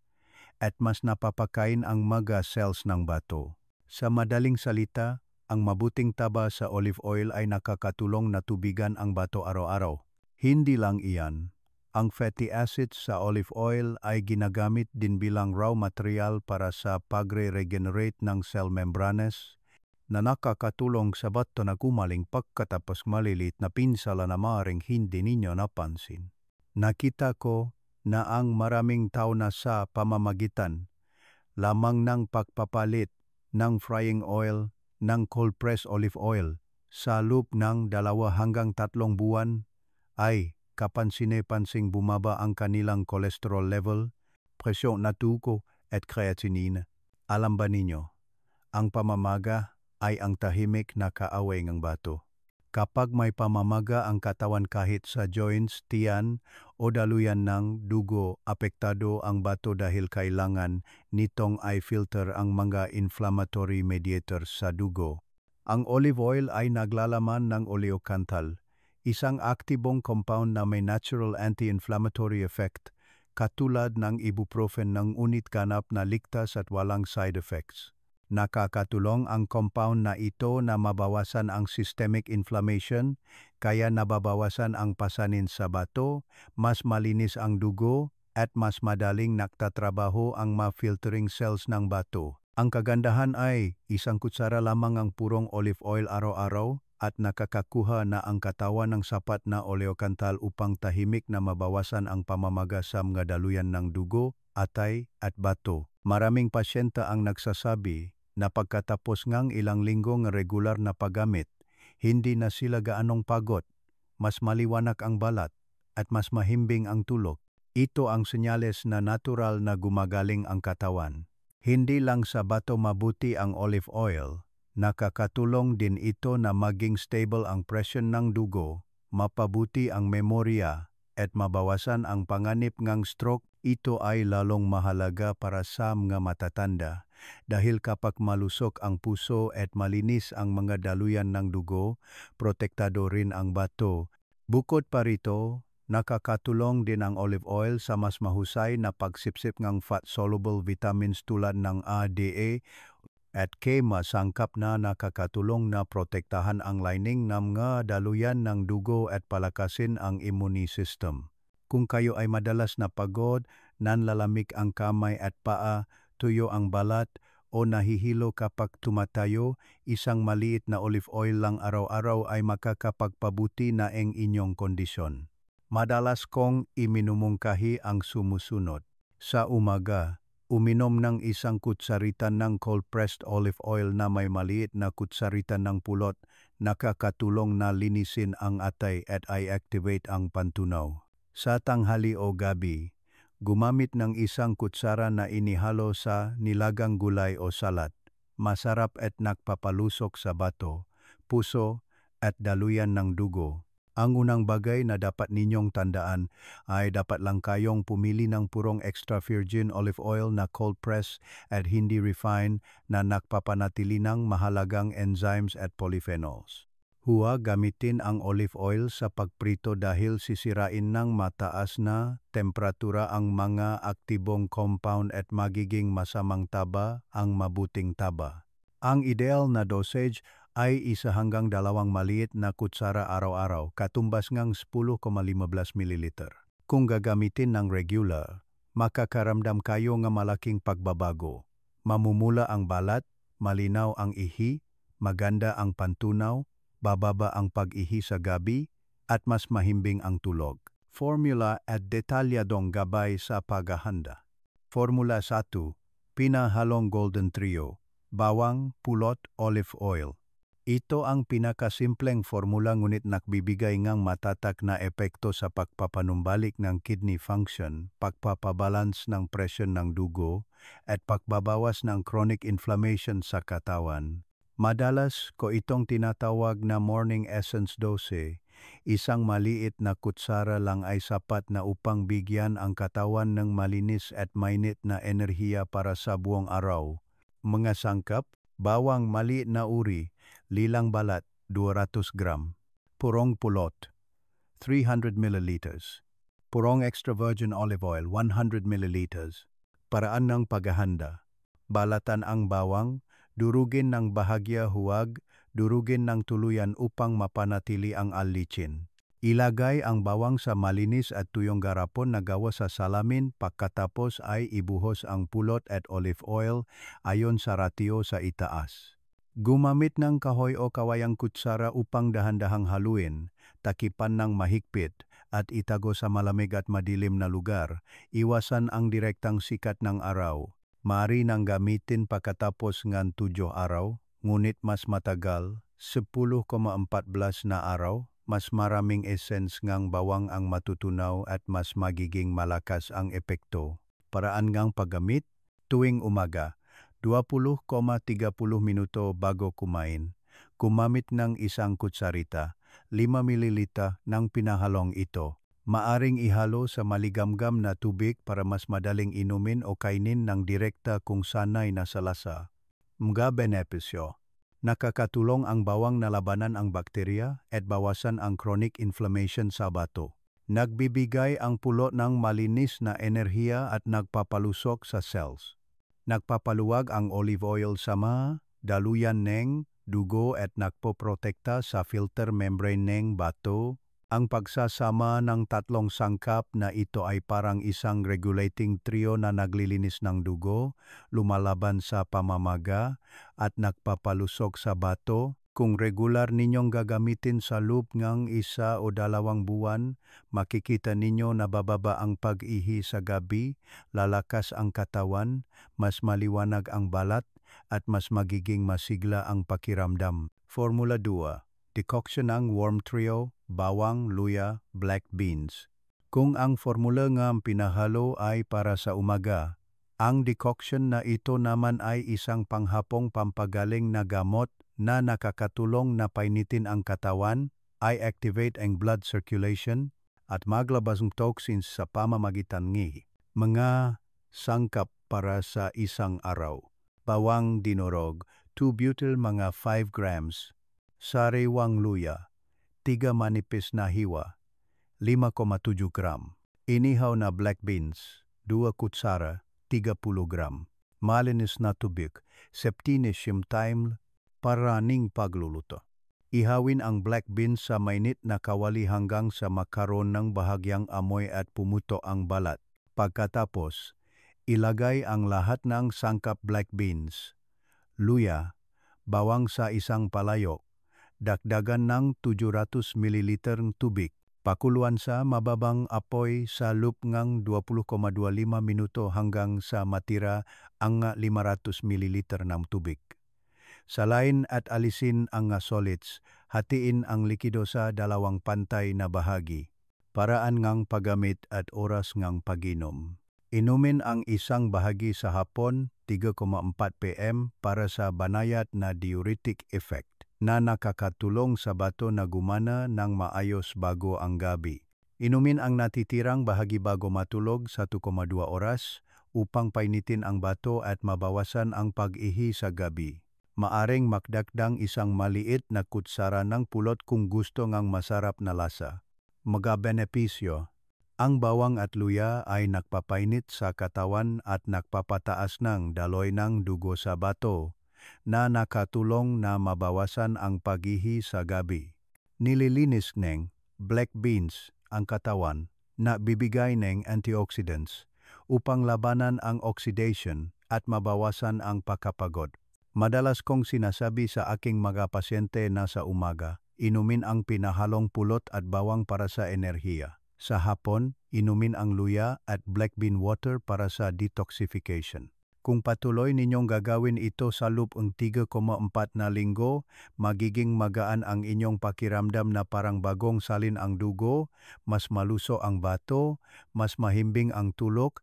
at mas napapakain ang mga cells ng bato. Sa madaling salita, ang mabuting taba sa olive oil ay nakakatulong na tubigan ang bato araw-araw. Hindi lang iyan, ang fatty acids sa olive oil ay ginagamit din bilang raw material para sa pagre-regenerate ng cell membranes na nakakatulong sa bato na gumaling pagkatapos malilit na pinsala na maaaring hindi ninyo napansin. Nakita ko na ang maraming tao na sa pamamagitan lamang ng pagpapalit ng frying oil ng cold pressed olive oil sa loob ng 2 hanggang 3 buwan ay kapansin-pansing bumaba ang kanilang cholesterol level, presyon na dugo at creatinine. Alam ba ninyo, ang pamamaga ay ang tahimik na kaaway ng bato. Kapag may pamamaga ang katawan kahit sa joints, tiyan o daluyan ng dugo, apektado ang bato dahil kailangan nitong i-filter ang mga inflammatory mediators sa dugo. Ang olive oil ay naglalaman ng oleocanthal, isang aktibong compound na may natural anti-inflammatory effect, katulad ng ibuprofen ng unit ganap na ligtas at walang side effects. Nakakatulong ang compound na ito na mabawasan ang systemic inflammation, kaya nababawasan ang pasanin sa bato, mas malinis ang dugo, at mas madaling nagtatrabaho ang ma-filtering cells ng bato. Ang kagandahan ay isang kutsara lamang ang purong olive oil araw-araw at nakakakuha na ang katawan ng sapat na oleocanthal upang tahimik na mabawasan ang pamamaga sa mga daluyan ng dugo, atay at bato. Maraming pasyente ang nagsasabi na pagkatapos ng ilang linggong regular na paggamit, hindi na sila gaanong pagod, mas maliwanag ang balat, at mas mahimbing ang tulog. Ito ang senyales na natural na gumagaling ang katawan. Hindi lang sa bato mabuti ang olive oil, nakakatulong din ito na maging stable ang presyon ng dugo, mapabuti ang memorya, at mabawasan ang panganib ng stroke. Ito ay lalong mahalaga para sa mga matatanda dahil kapag malusog ang puso at malinis ang mga daluyan ng dugo, protektado rin ang bato. Bukod pa rito, nakakatulong din ang olive oil sa mas mahusay na pagsipsip ng fat-soluble vitamins tulad ng A, D, E at K, masangkap na nakakatulong na protektahan ang lining ng mga daluyan ng dugo at palakasin ang immune system. Kung kayo ay madalas na pagod, nanlalamig ang kamay at paa, tuyo ang balat, o nahihilo kapag tumatayo, isang maliit na olive oil lang araw-araw ay makakapagpabuti na ang inyong kondisyon. Madalas kong iminumungkahi ang sumusunod. Sa umaga, uminom ng isang kutsarita ng cold-pressed olive oil na may maliit na kutsarita ng pulot, nakakatulong na linisin ang atay at i-activate ang pantunaw. Sa tanghali o gabi, gumamit ng isang kutsara na inihalo sa nilagang gulay o salad. Masarap at nagpapalusok sa bato, puso at daluyan ng dugo. Ang unang bagay na dapat ninyong tandaan ay dapat lang kayong pumili ng purong extra virgin olive oil na cold press at hindi refined na nagpapanatili ng mahalagang enzymes at polyphenols. Huwag gamitin ang olive oil sa pagprito dahil sisirain ng mataas na temperatura ang mga aktibong compound at magiging masamang taba ang mabuting taba. Ang ideal na dosage ay 1 hanggang 2 maliit na kutsara araw-araw, katumbas ng 10,15 ml. Kung gagamitin ng regular, makakaramdam kayo ng malaking pagbabago. Mamumula ang balat, malinaw ang ihi, maganda ang pantunaw, bababa ang pag-ihi sa gabi, at mas mahimbing ang tulog. Formula at detalyadong gabay sa paghahanda. Formula 1, pinahalong golden trio, bawang, pulot, olive oil. Ito ang pinakasimpleng formula ngunit nagbibigay ng matatak na epekto sa pagpapanumbalik ng kidney function, pagpapabalance ng presyon ng dugo, at pagbabawas ng chronic inflammation sa katawan. Madalas ko itong tinatawag na morning essence dose. Isang maliit na kutsara lang ay sapat na upang bigyan ang katawan ng malinis at mainit na enerhiya para sa buong araw. Mga sangkap, bawang maliit na uri, lilang balat, 200 gram. Purong pulot, 300 milliliters. Purong extra virgin olive oil, 100 milliliters. Paraan ng paghahanda. Balatan ang bawang, durugin ng bahagya huwag, durugin ng tuluyan upang mapanatili ang alicin. Ilagay ang bawang sa malinis at tuyong garapon na gawa sa salamin, pagkatapos ay ibuhos ang pulot at olive oil ayon sa ratio sa itaas. Gumamit ng kahoy o kawayang kutsara upang dahan-dahang haluin, takipan ng mahigpit at itago sa malamig at madilim na lugar. Iwasan ang direktang sikat ng araw. Maaari nang gamitin pagkatapos ng 7 araw, ngunit mas matagal, 10,14 na araw. Mas maraming essence ngang bawang ang matutunaw at mas magiging malakas ang epekto. Paraan ngang paggamit, tuwing umaga, 20,30 minuto bago kumain. Gumamit ng isang kutsarita, 5 mililita ng pinahalong ito. Maaring ihalo sa maligamgam na tubig para mas madaling inumin o kainin ng direkta kung sanay na sa lasa. Mga benepisyo. Nakakatulong ang bawang na labanan ang bakterya at bawasan ang chronic inflammation sa bato. Nagbibigay ang pulo ng malinis na enerhiya at nagpapalusok sa cells. Nagpapaluwag ang olive oil sama, daluyan ng dugo at nagpoprotekta sa filter membrane ng bato. Ang pagsasama ng tatlong sangkap na ito ay parang isang regulating trio na naglilinis ng dugo, lumalaban sa pamamaga, at nagpapalusok sa bato. Kung regular ninyong gagamitin sa loob ng 1 o 2 buwan, makikita ninyo na bababa ang pag-ihi sa gabi, lalakas ang katawan, mas maliwanag ang balat, at mas magiging masigla ang pakiramdam. Formula 2. Decoction ng warm trio, bawang, luya, black beans. Kung ang formula ng pinahalo ay para sa umaga, ang decoction na ito naman ay isang panghapong pampagaling na gamot na nakakatulong na painitin ang katawan, ay activate ang blood circulation, at maglabas ng toxins sa pamamagitan ng mga sangkap para sa isang araw. Bawang dinurog, 2-butyl mga 5 grams. Sariwang luya, 3 manipis na hiwa, 5,7 gram. Inihaw na black beans, 2 kutsara, 30 gram. Malinis na tubig, 17 time paraning pagluluto. Ihawin ang black beans sa mainit na kawali hanggang sa makaroon ng bahagyang amoy at pumuto ang balat. Pagkatapos, ilagay ang lahat ng sangkap black beans, luya, bawang sa isang palayok. Dagdagan ng 700 mililiter tubig. Pakuluan sa mababang apoy sa loob ng 20,25 minuto hanggang sa matira ang 500 mililiter ng tubig. Salain at alisin ang solids. Hatiin ang likido sa 2 pantay na bahagi. Paraan ngang paggamit at oras ngang pag-inom. Inumin ang isang bahagi sa hapon, 3,4 pm para sa banayad na diuretic effect na nakakatulong sa bato na gumana ng maayos bago ang gabi. Inumin ang natitirang bahagi bago matulog sa 2,2 oras upang painitin ang bato at mabawasan ang pag-ihi sa gabi. Maaring magdagdag isang maliit na kutsara ng pulot kung gusto ngang masarap na lasa. Mga benepisyo. Ang bawang at luya ay nagpapainit sa katawan at nagpapataas ng daloy ng dugo sa bato, na nakatulong na mabawasan ang pag-ihi sa gabi. Nililinis ng black beans ang katawan na bibigay ng antioxidants upang labanan ang oxidation at mabawasan ang pagkapagod. Madalas kong sinasabi sa aking mga pasyente na sa umaga, inumin ang pinahalong pulot at bawang para sa enerhiya. Sa hapon, inumin ang luya at black bean water para sa detoxification. Kung patuloy ninyong gagawin ito sa loob ng 3,4 na linggo, magiging magaan ang inyong pakiramdam na parang bagong salin ang dugo, mas maluso ang bato, mas mahimbing ang tulog,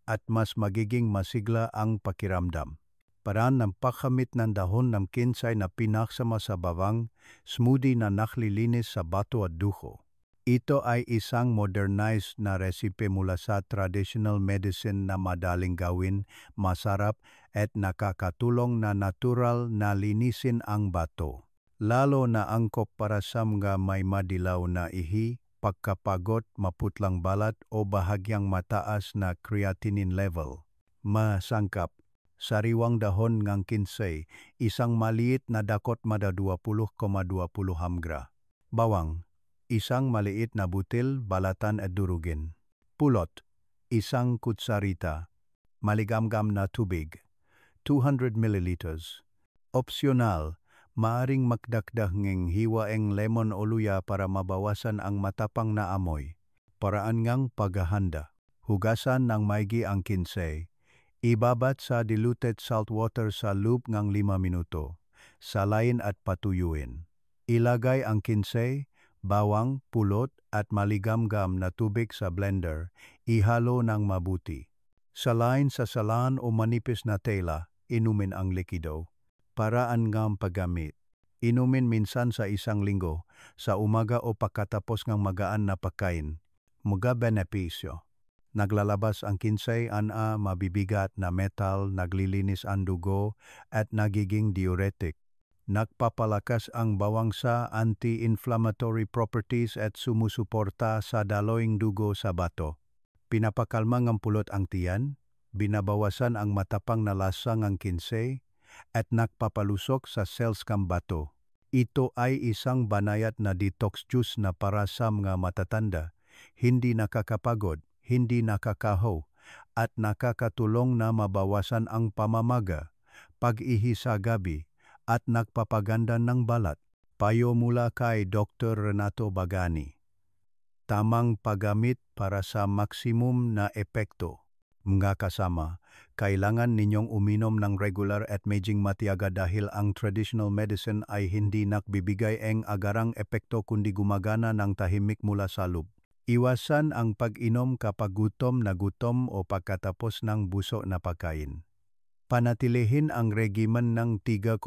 at mas magiging masigla ang pakiramdam. Paraan ng pagkamit ng dahon ng kinsay na pinaksama sa bawang, smoothie na naklilinis sa bato at dugo. Ito ay isang modernized na resipe mula sa traditional medicine na madaling gawin, masarap at nakakatulong na natural na linisin ang bato. Lalo na angkop para sa mga may madilaw na ihi, pagkapagod, maputlang balat o bahagyang mataas na creatinine level. Masangkap, sariwang dahon ng kinsey, isang maliit na dakot mada 20,20 hamgra. Bawang, isang maliit na butil balatan at durugin. Pulot, isang kutsarita. Maligamgam na tubig, 200 milliliters. Opsyonal, maaring magdagdag ng hiwaeng lemon o luya para mabawasan ang matapang na amoy. Paraan ngang paghahanda. Hugasan ng maigi ang kinsey. Ibabat sa diluted salt water sa loob ng 5 minuto. Salayin at patuyuin. Ilagay ang kinsey, bawang, pulot at maligamgam na tubig sa blender. Ihalo ng mabuti. Salain sa salan o manipis na tela, inumin ang likido. Paraan ng paggamit. Inumin minsan sa isang linggo, sa umaga o pagkatapos ng magaan na pagkain. Mga benepisyo. Naglalabas ang kinsey ana mabibigat na metal, naglilinis ang dugo at nagiging diuretic. Nagpapalakas ang bawang sa anti-inflammatory properties at sumusuporta sa daloyng dugo sa bato. Pinapakalma ng pulot ang tiyan, binabawasan ang matapang na lasa ng kinsey, at nagpapalusok sa cells ng bato. Ito ay isang banayad na detox juice na para sa mga matatanda, hindi nakakapagod, hindi nakakahaw, at nakakatulong na mabawasan ang pamamaga, pag-ihi sa gabi, at nagpapaganda ng balat. Payo mula kay Dr. Renato Bagani. Tamang paggamit para sa maksimum na epekto. Mga kasama, kailangan ninyong uminom ng regular at medjing matiyaga dahil ang traditional medicine ay hindi nagbibigay ng agarang epekto kundi gumagana ng tahimik mula sa loob. Iwasan ang pag-inom kapag gutom na gutom o pagkatapos ng buso na pagkain. Panatilihin ang regimen ng 3,4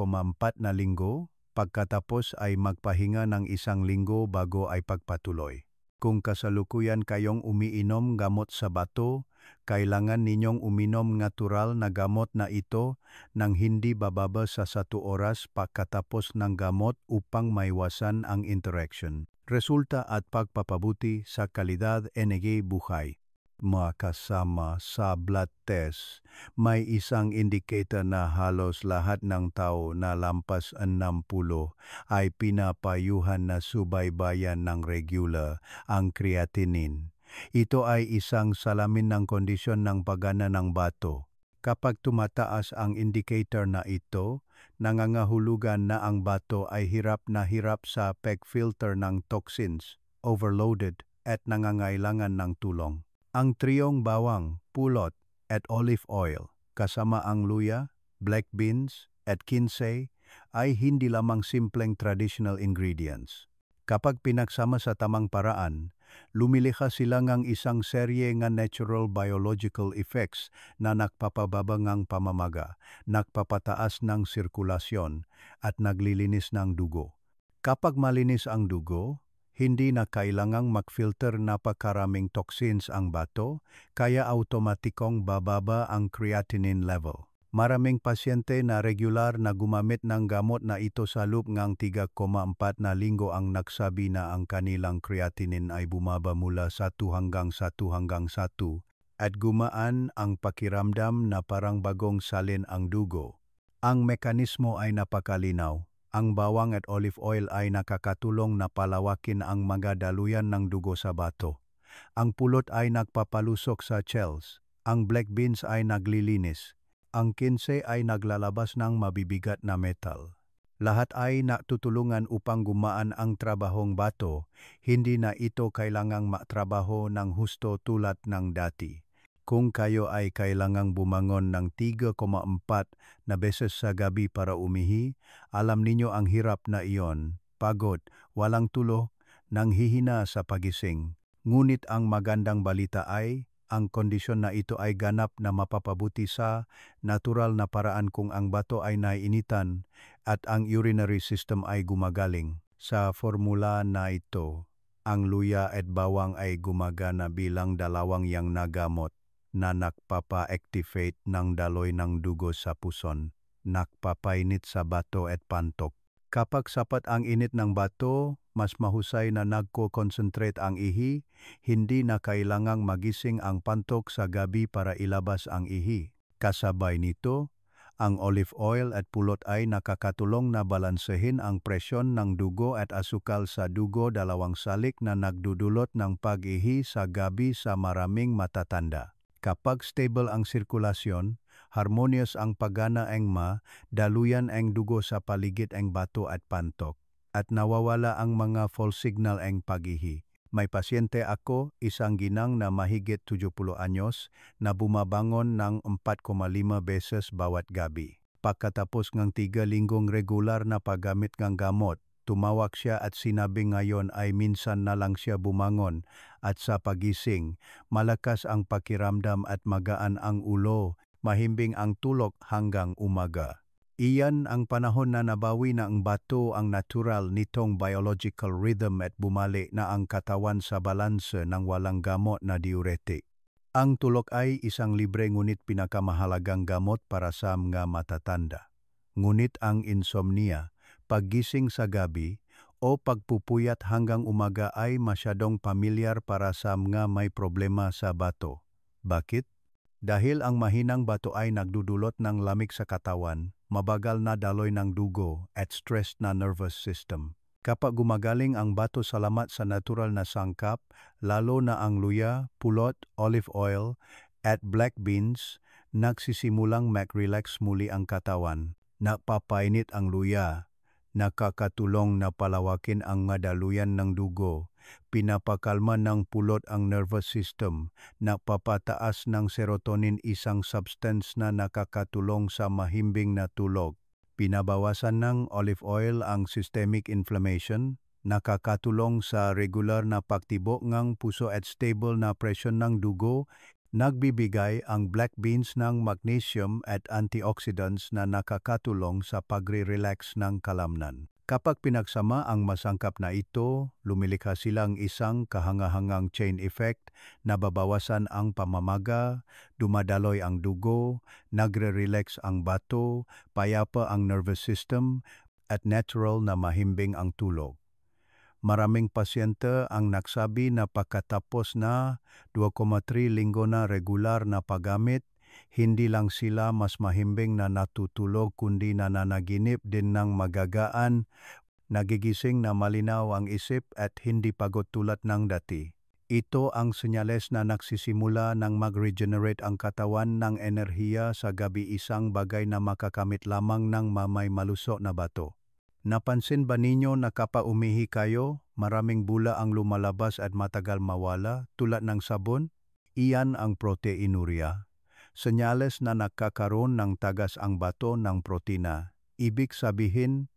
na linggo, pagkatapos ay magpahinga ng 1 linggo bago ay pagpatuloy. Kung kasalukuyan kayong umiinom gamot sa bato, kailangan ninyong uminom natural na gamot na ito nang hindi bababa sa 1 oras pagkatapos ng gamot upang maiwasan ang interaction. Resulta at pagpapabuti sa kalidad ng buhay. Mga kasama, sa blood test, may isang indicator na halos lahat ng tao na lampas 60 ay pinapayuhan na subaybayan ng regular ang creatinine. Ito ay isang salamin ng kondisyon ng pagana ng bato. Kapag tumataas ang indicator na ito, nangangahulugan na ang bato ay hirap sa pag-filter ng toxins, overloaded at nangangailangan ng tulong. Ang triyong bawang, pulot at olive oil, kasama ang luya, black beans at kinsey, ay hindi lamang simpleng traditional ingredients. Kapag pinagsama sa tamang paraan, lumilikha sila ng isang serye ng natural biological effects na nagpapababa ng pamamaga, nagpapataas ng sirkulasyon, at naglilinis ng dugo. Kapag malinis ang dugo, hindi na kailangang mag-filter napakaraming toxins ang bato, kaya automatikong bababa ang creatinine level. Maraming pasyente na regular na gumamit ng gamot na ito sa loob ng 3,4 na linggo ang nagsabi na ang kanilang creatinine ay bumaba mula 1 hanggang 1 at gumaan ang pakiramdam na parang bagong salin ang dugo. Ang mekanismo ay napakalinaw. Ang bawang at olive oil ay nakakatulong na palawakin ang mga daluyan ng dugo sa bato. Ang pulot ay nagpapalusok sa cells. Ang black beans ay naglilinis. Ang kinsey ay naglalabas ng mabibigat na metal. Lahat ay natutulungan upang gumaan ang trabahong bato, hindi na ito kailangang matrabaho ng husto tulad ng dati. Kung kayo ay kailangang bumangon ng 3,4 na beses sa gabi para umihi, alam ninyo ang hirap na iyon, pagod, walang tulo, nanghihina sa pagising. Ngunit ang magandang balita ay, ang kondisyon na ito ay ganap na mapapabuti sa natural na paraan kung ang bato ay naiinitan at ang urinary system ay gumagaling. Sa formula na ito, ang luya at bawang ay gumagana bilang dalawang yang nagamot na nagpapa-activate ng daloy ng dugo sa puson, nagpapainit sa bato at pantok, Kapag sapat ang init ng bato, mas mahusay na nagko-concentrate ang ihi, hindi na kailangang magising ang pantok sa gabi para ilabas ang ihi. Kasabay nito, ang olive oil at pulot ay nakakatulong na balansehin ang presyon ng dugo at asukal sa dugo, dalawang salik na nagdudulot ng pag-ihi sa gabi sa maraming matatanda. Kapag stable ang sirkulasyon, harmonious ang paggana ng daluyan ang dugo sa paligid ng bato at pantok, at nawawala ang mga false signal ng pag-ihi. May pasyente ako, isang ginang na mahigit 70 anyos, na bumabangon ng 4,5 beses bawat gabi. Pagkatapos ng 3 linggong regular na paggamit ng gamot, tumawag siya at sinabi ngayon ay minsan na lang siya bumangon at sa pagising, malakas ang pakiramdam at magaan ang ulo, mahimbing ang tulog hanggang umaga. Iyan ang panahon na nabawi na ang bato ang natural nitong biological rhythm at bumalik na ang katawan sa balanse ng walang gamot na diuretic. Ang tulog ay isang libre ngunit pinakamahalagang gamot para sa mga matatanda. Ngunit ang insomnia, paggising sa gabi, o pagpupuyat hanggang umaga ay masyadong pamilyar para sa mga may problema sa bato. Bakit? Dahil ang mahinang bato ay nagdudulot ng lamig sa katawan, mabagal na daloy ng dugo at stressed na nervous system. Kapag gumagaling ang bato salamat sa natural na sangkap, lalo na ang luya, pulot, olive oil, at black beans, nagsisimulang mag-relax muli ang katawan. Napapainit ang luya, nakakatulong na palawakin ang daluyan ng dugo, pinapakalma ng pulot ang nervous system, napapataas ng serotonin, isang substance na nakakatulong sa mahimbing na tulog. Pinabawasan ng olive oil ang systemic inflammation, nakakatulong sa regular na pagtibok ng puso at stable na presyon ng dugo. Nagbibigay ang black beans ng magnesium at antioxidants na nakakatulong sa pagre-relax ng kalamnan. Kapag pinagsama ang masangkap na ito, lumilikha silang isang kahangahangang chain effect, nababawasan ang pamamaga, dumadaloy ang dugo, nagre-relax ang bato, payapa ang nervous system, at natural na mahimbing ang tulog. Maraming pasyente ang nagsabi na pagkatapos na 2,3 linggo na regular na paggamit, hindi lang sila mas mahimbing na natutulog kundi nananaginip din ng magagaan, nagigising na malinaw ang isip at hindi pagod tulad ng dati. Ito ang senyales na nagsisimula ng mag-regenerate ang katawan ng enerhiya sa gabi, isang bagay na makakamit lamang ng may malusog na bato. Napansin ba ninyo na kapag umihi kayo, maraming bula ang lumalabas at matagal mawala tulad ng sabon? Iyan ang proteinuria. Senyales na nagkakaroon ng tagas ang bato ng protina. Ibig sabihin,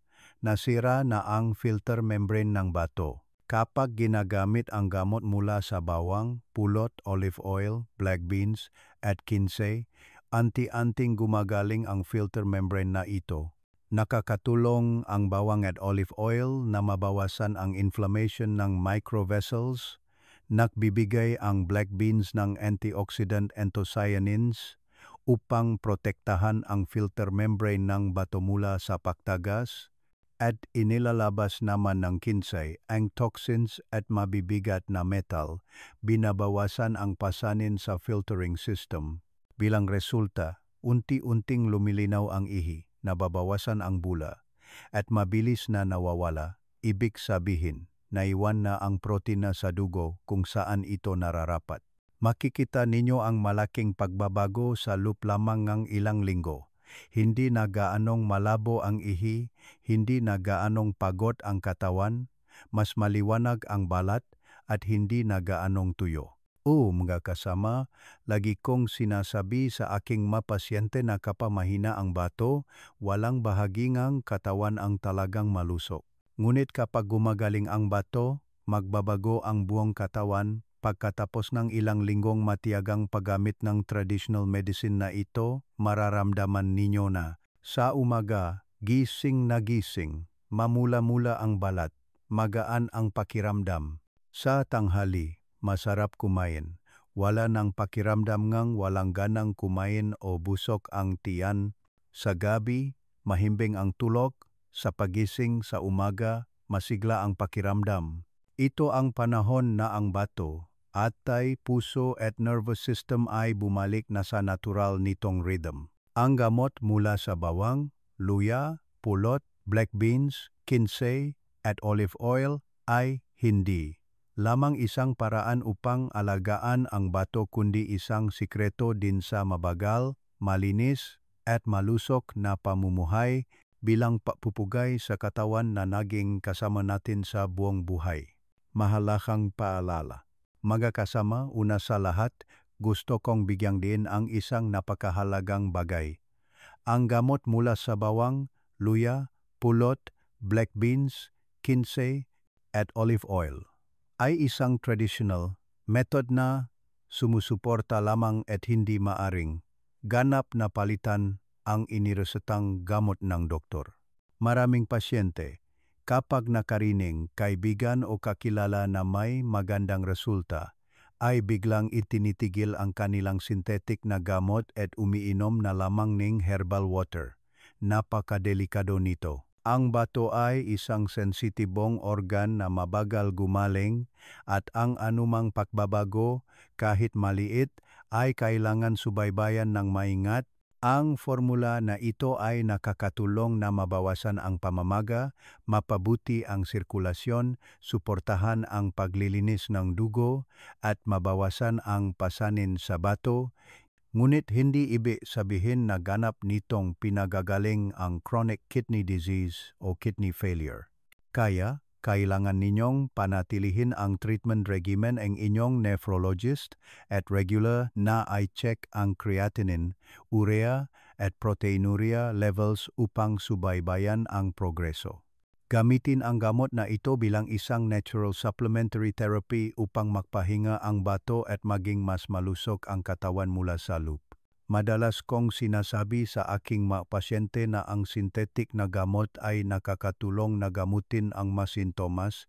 nasira na ang filter membrane ng bato. Kapag ginagamit ang gamot mula sa bawang, pulot, olive oil, black beans, at kinsey, anti-anting gumagaling ang filter membrane na ito. Nakakatulong ang bawang at olive oil na mabawasan ang inflammation ng microvessels. Nagbibigay ang black beans ng antioxidant anthocyanins upang protektahan ang filter membrane ng bato mula sa pagtagas, at inilalabas naman ng kinsey ang toxins at mabibigat na metal, binabawasan ang pasanin sa filtering system. Bilang resulta, unti-unting lumilinaw ang ihi, nababawasan ang bula, at mabilis na nawawala. Ibig sabihin, naiwan na ang protina sa dugo kung saan ito nararapat. Makikita ninyo ang malaking pagbabago sa loob lamang ng ilang linggo. Hindi na gaanong malabo ang ihi, hindi na gaanong pagod ang katawan, mas maliwanag ang balat, at hindi na gaanong tuyo. Mga kasama, lagi kong sinasabi sa aking mga pasyente na kapag mahina ang bato, walang bahagingang katawan ang talagang malusog. Ngunit kapag gumagaling ang bato, magbabago ang buong katawan. Pagkatapos ng ilang linggong matiyagang paggamit ng traditional medicine na ito, mararamdaman ninyo na sa umaga, gising na gising, mamula-mula ang balat, magaan ang pakiramdam. Sa tanghali, masarap kumain. Wala nang pakiramdam ngang walang ganang kumain o busog ang tiyan. Sa gabi, mahimbing ang tulog, sa pagising sa umaga, masigla ang pakiramdam. Ito ang panahon na ang bato, atay, puso at nervous system ay bumalik na sa natural nitong rhythm. Ang gamot mula sa bawang, luya, pulot, black beans, kinsey at olive oil ay hindi lamang isang paraan upang alagaan ang bato kundi isang sikreto din sa mabagal, malinis at malusok na pamumuhay bilang papupugay sa katawan na naging kasama natin sa buong buhay. Mahalagang paalala. Magkakasama, una sa lahat, gusto kong bigyang din ang isang napakahalagang bagay. Ang gamot mula sa bawang, luya, pulot, black beans, kinsey at olive oil ay isang traditional method na sumusuporta lamang at hindi maaring ganap na palitan ang iniresetang gamot ng doktor. Maraming pasyente, kapag nakarining kaibigan o kakilala na may magandang resulta, ay biglang itinitigil ang kanilang synthetic na gamot at umiinom na lamang ng herbal water. Napakadelikado nito. Ang bato ay isang sensitibong organ na mabagal gumaling at ang anumang pagbabago, kahit maliit, ay kailangan subaybayan ng maingat. Ang formula na ito ay nakakatulong na mabawasan ang pamamaga, mapabuti ang sirkulasyon, suportahan ang paglilinis ng dugo, at mabawasan ang pasanin sa bato. Ngunit hindi ibig sabihin na ganap nitong pinagagaling ang chronic kidney disease o kidney failure. Kaya, kailangan ninyong panatilihin ang treatment regimen ng inyong nephrologist at regular na i-check ang creatinine, urea at proteinuria levels upang subaybayan ang progreso. Gamitin ang gamot na ito bilang isang natural supplementary therapy upang magpahinga ang bato at maging mas malusog ang katawan mula sa loop. Madalas kong sinasabi sa aking mga pasyente na ang synthetic na gamot ay nakakatulong na gamutin ang mga sintomas,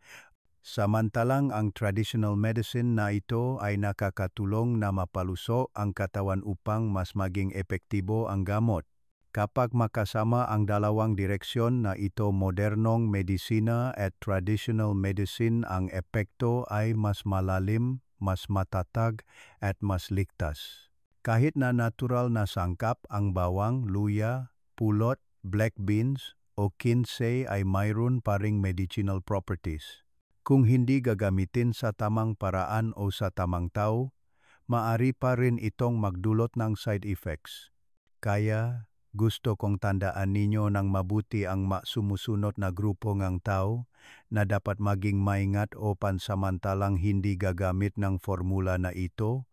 samantalang ang traditional medicine na ito ay nakakatulong na mapaluso ang katawan upang mas maging epektibo ang gamot. Kapag makasama ang dalawang direksyon na ito, modernong medisina at traditional medicine, ang epekto ay mas malalim, mas matatag at mas ligtas. Kahit na natural na sangkap, ang bawang, luya, pulot, black beans o kinsey ay mayroon pa ring medicinal properties. Kung hindi gagamitin sa tamang paraan o sa tamang tao, maaari pa rin itong magdulot ng side effects. Kaya, gusto kong tandaan ninyo ng mabuti ang sumusunod na grupo ng tao na dapat maging maingat o pansamantalang hindi gagamit ng formula na ito.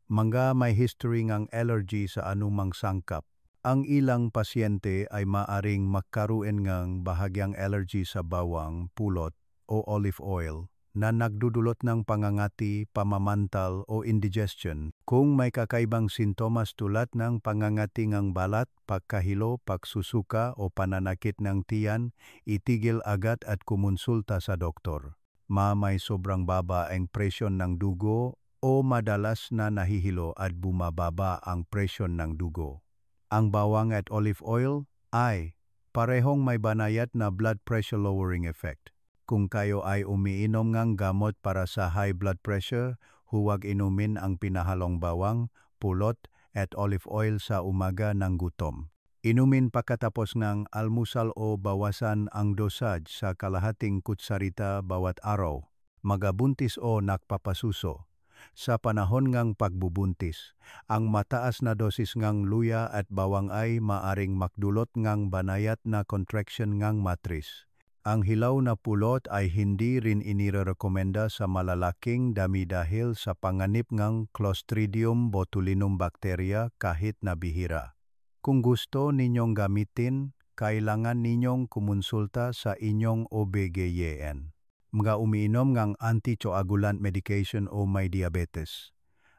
Mga may history ng allergy sa anumang sangkap. Ang ilang pasyente ay maaring magkaroon ng bahagyang allergy sa bawang, pulot o olive oil na nagdudulot ng pangangati, pamamantal o indigestion. Kung may kakaibang sintomas tulad ng pangangati ng balat, pagkahilo, pagsusuka o pananakit ng tiyan, itigil agad at kumonsulta sa doktor. May sobrang baba ang presyon ng dugo o madalas na nahihilo at bumababa ang presyon ng dugo. Ang bawang at olive oil ay parehong may banayad na blood pressure lowering effect. Kung kayo ay umiinom ng gamot para sa high blood pressure, huwag inumin ang pinahalong bawang, pulot at olive oil sa umaga ng gutom. Inumin pagkatapos ng almusal o bawasan ang dosage sa kalahating kutsarita bawat araw. Magabuntis o nakpapasuso. Sa panahon ng pagbubuntis, ang mataas na dosis ng luya at bawang ay maaring magdulot ng banayad na contraction ng matris. Ang hilaw na pulot ay hindi rin inirekomenda sa malalaking dami dahil sa panganib ng Clostridium botulinum bacteria kahit na bihira. Kung gusto ninyong gamitin, kailangan ninyong kumonsulta sa inyong OB/GYN. Mga umiinom ng anticoagulant medication o may diabetes.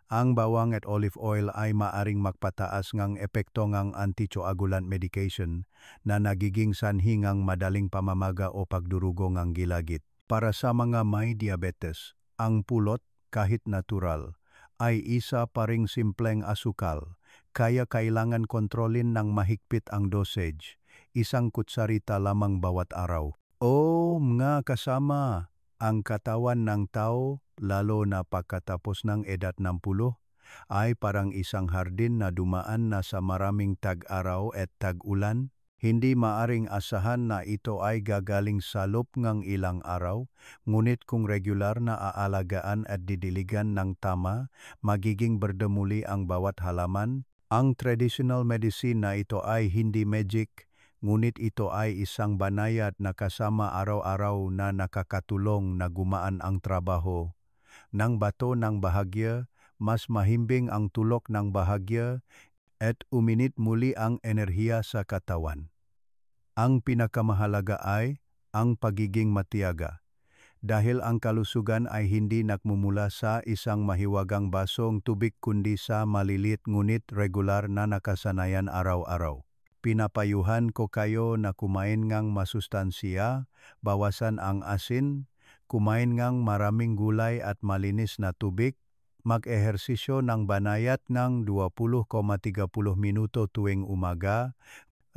Ang bawang at olive oil ay maaring magpataas ng epekto ng anticoagulant medication na nagiging sanhi ng madaling pamamaga o pagdurugo ng gilagid. Para sa mga may diabetes, ang pulot, kahit natural, ay isa pa ring simpleng asukal, kaya kailangan kontrolin ng mahigpit ang dosage. isang kutsarita lamang bawat araw. O mga kasama, ang katawan ng tao, lalo na pagkatapos ng edad 60, ay parang isang hardin na dumaan na sa maraming tag-araw at tag-ulan. Hindi maaring asahan na ito ay gagaling sa loob ng ilang araw, ngunit kung regular na aalagaan at didiligan ng tama, magiging berdemuli ang bawat halaman. Ang traditional medicine na ito ay hindi magic, ngunit ito ay isang banayad na kasama araw-araw na nakakatulong na gumaan ang trabaho ng bato ng bahagya, mas mahimbing ang tulok ng bahagya, at uminit muli ang enerhiya sa katawan. Ang pinakamahalaga ay ang pagiging matiyaga. Dahil ang kalusugan ay hindi nagmumula sa isang mahiwagang basong tubig kundi sa malilit ngunit regular na nakasanayan araw-araw. Pinapayuhan ko kayo na kumain ngang masustansiya, bawasan ang asin, kumain ngang maraming gulay at malinis na tubig, mag-ehersisyo ng banayat ng 20,30 minuto tuwing umaga,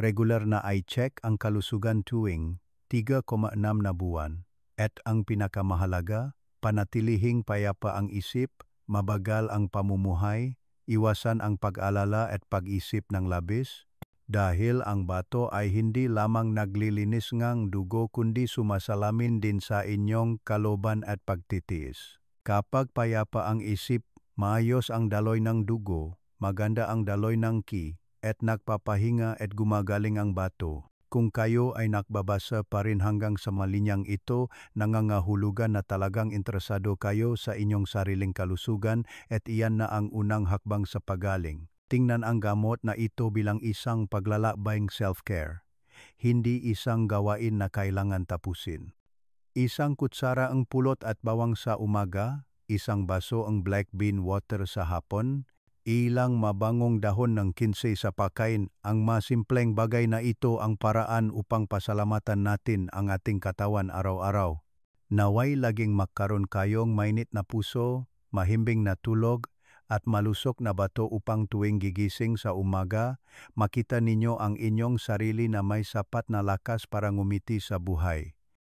regular na i-check ang kalusugan tuwing 3,6 na buwan. At ang pinakamahalaga, panatilihing payapa ang isip, mabagal ang pamumuhay, iwasan ang pag-alala at pag-isip ng labis, dahil ang bato ay hindi lamang naglilinis ngang dugo kundi sumasalamin din sa inyong kalooban at pagtitiis. Kapag payapa ang isip, maayos ang daloy ng dugo, maganda ang daloy ng ki, at nagpapahinga at gumagaling ang bato. Kung kayo ay nakbabasa pa rin hanggang sa malinyang ito, nangangahulugan na talagang interesado kayo sa inyong sariling kalusugan at iyan na ang unang hakbang sa pagaling. Tingnan ang gamot na ito bilang isang paglalakbayng self-care, hindi isang gawain na kailangan tapusin. Isang kutsara ang pulot at bawang sa umaga, isang baso ang black bean water sa hapon, ilang mabangong dahon ng kinsey sa pagkain. Ang masimpleng bagay na ito ang paraan upang pasalamatan natin ang ating katawan araw-araw. Naway laging magkaroon kayong mainit na puso, mahimbing na tulog, at malusok na bato upang tuwing gigising sa umaga, makita ninyo ang inyong sarili na may sapat na lakas para ngumiti sa buhay.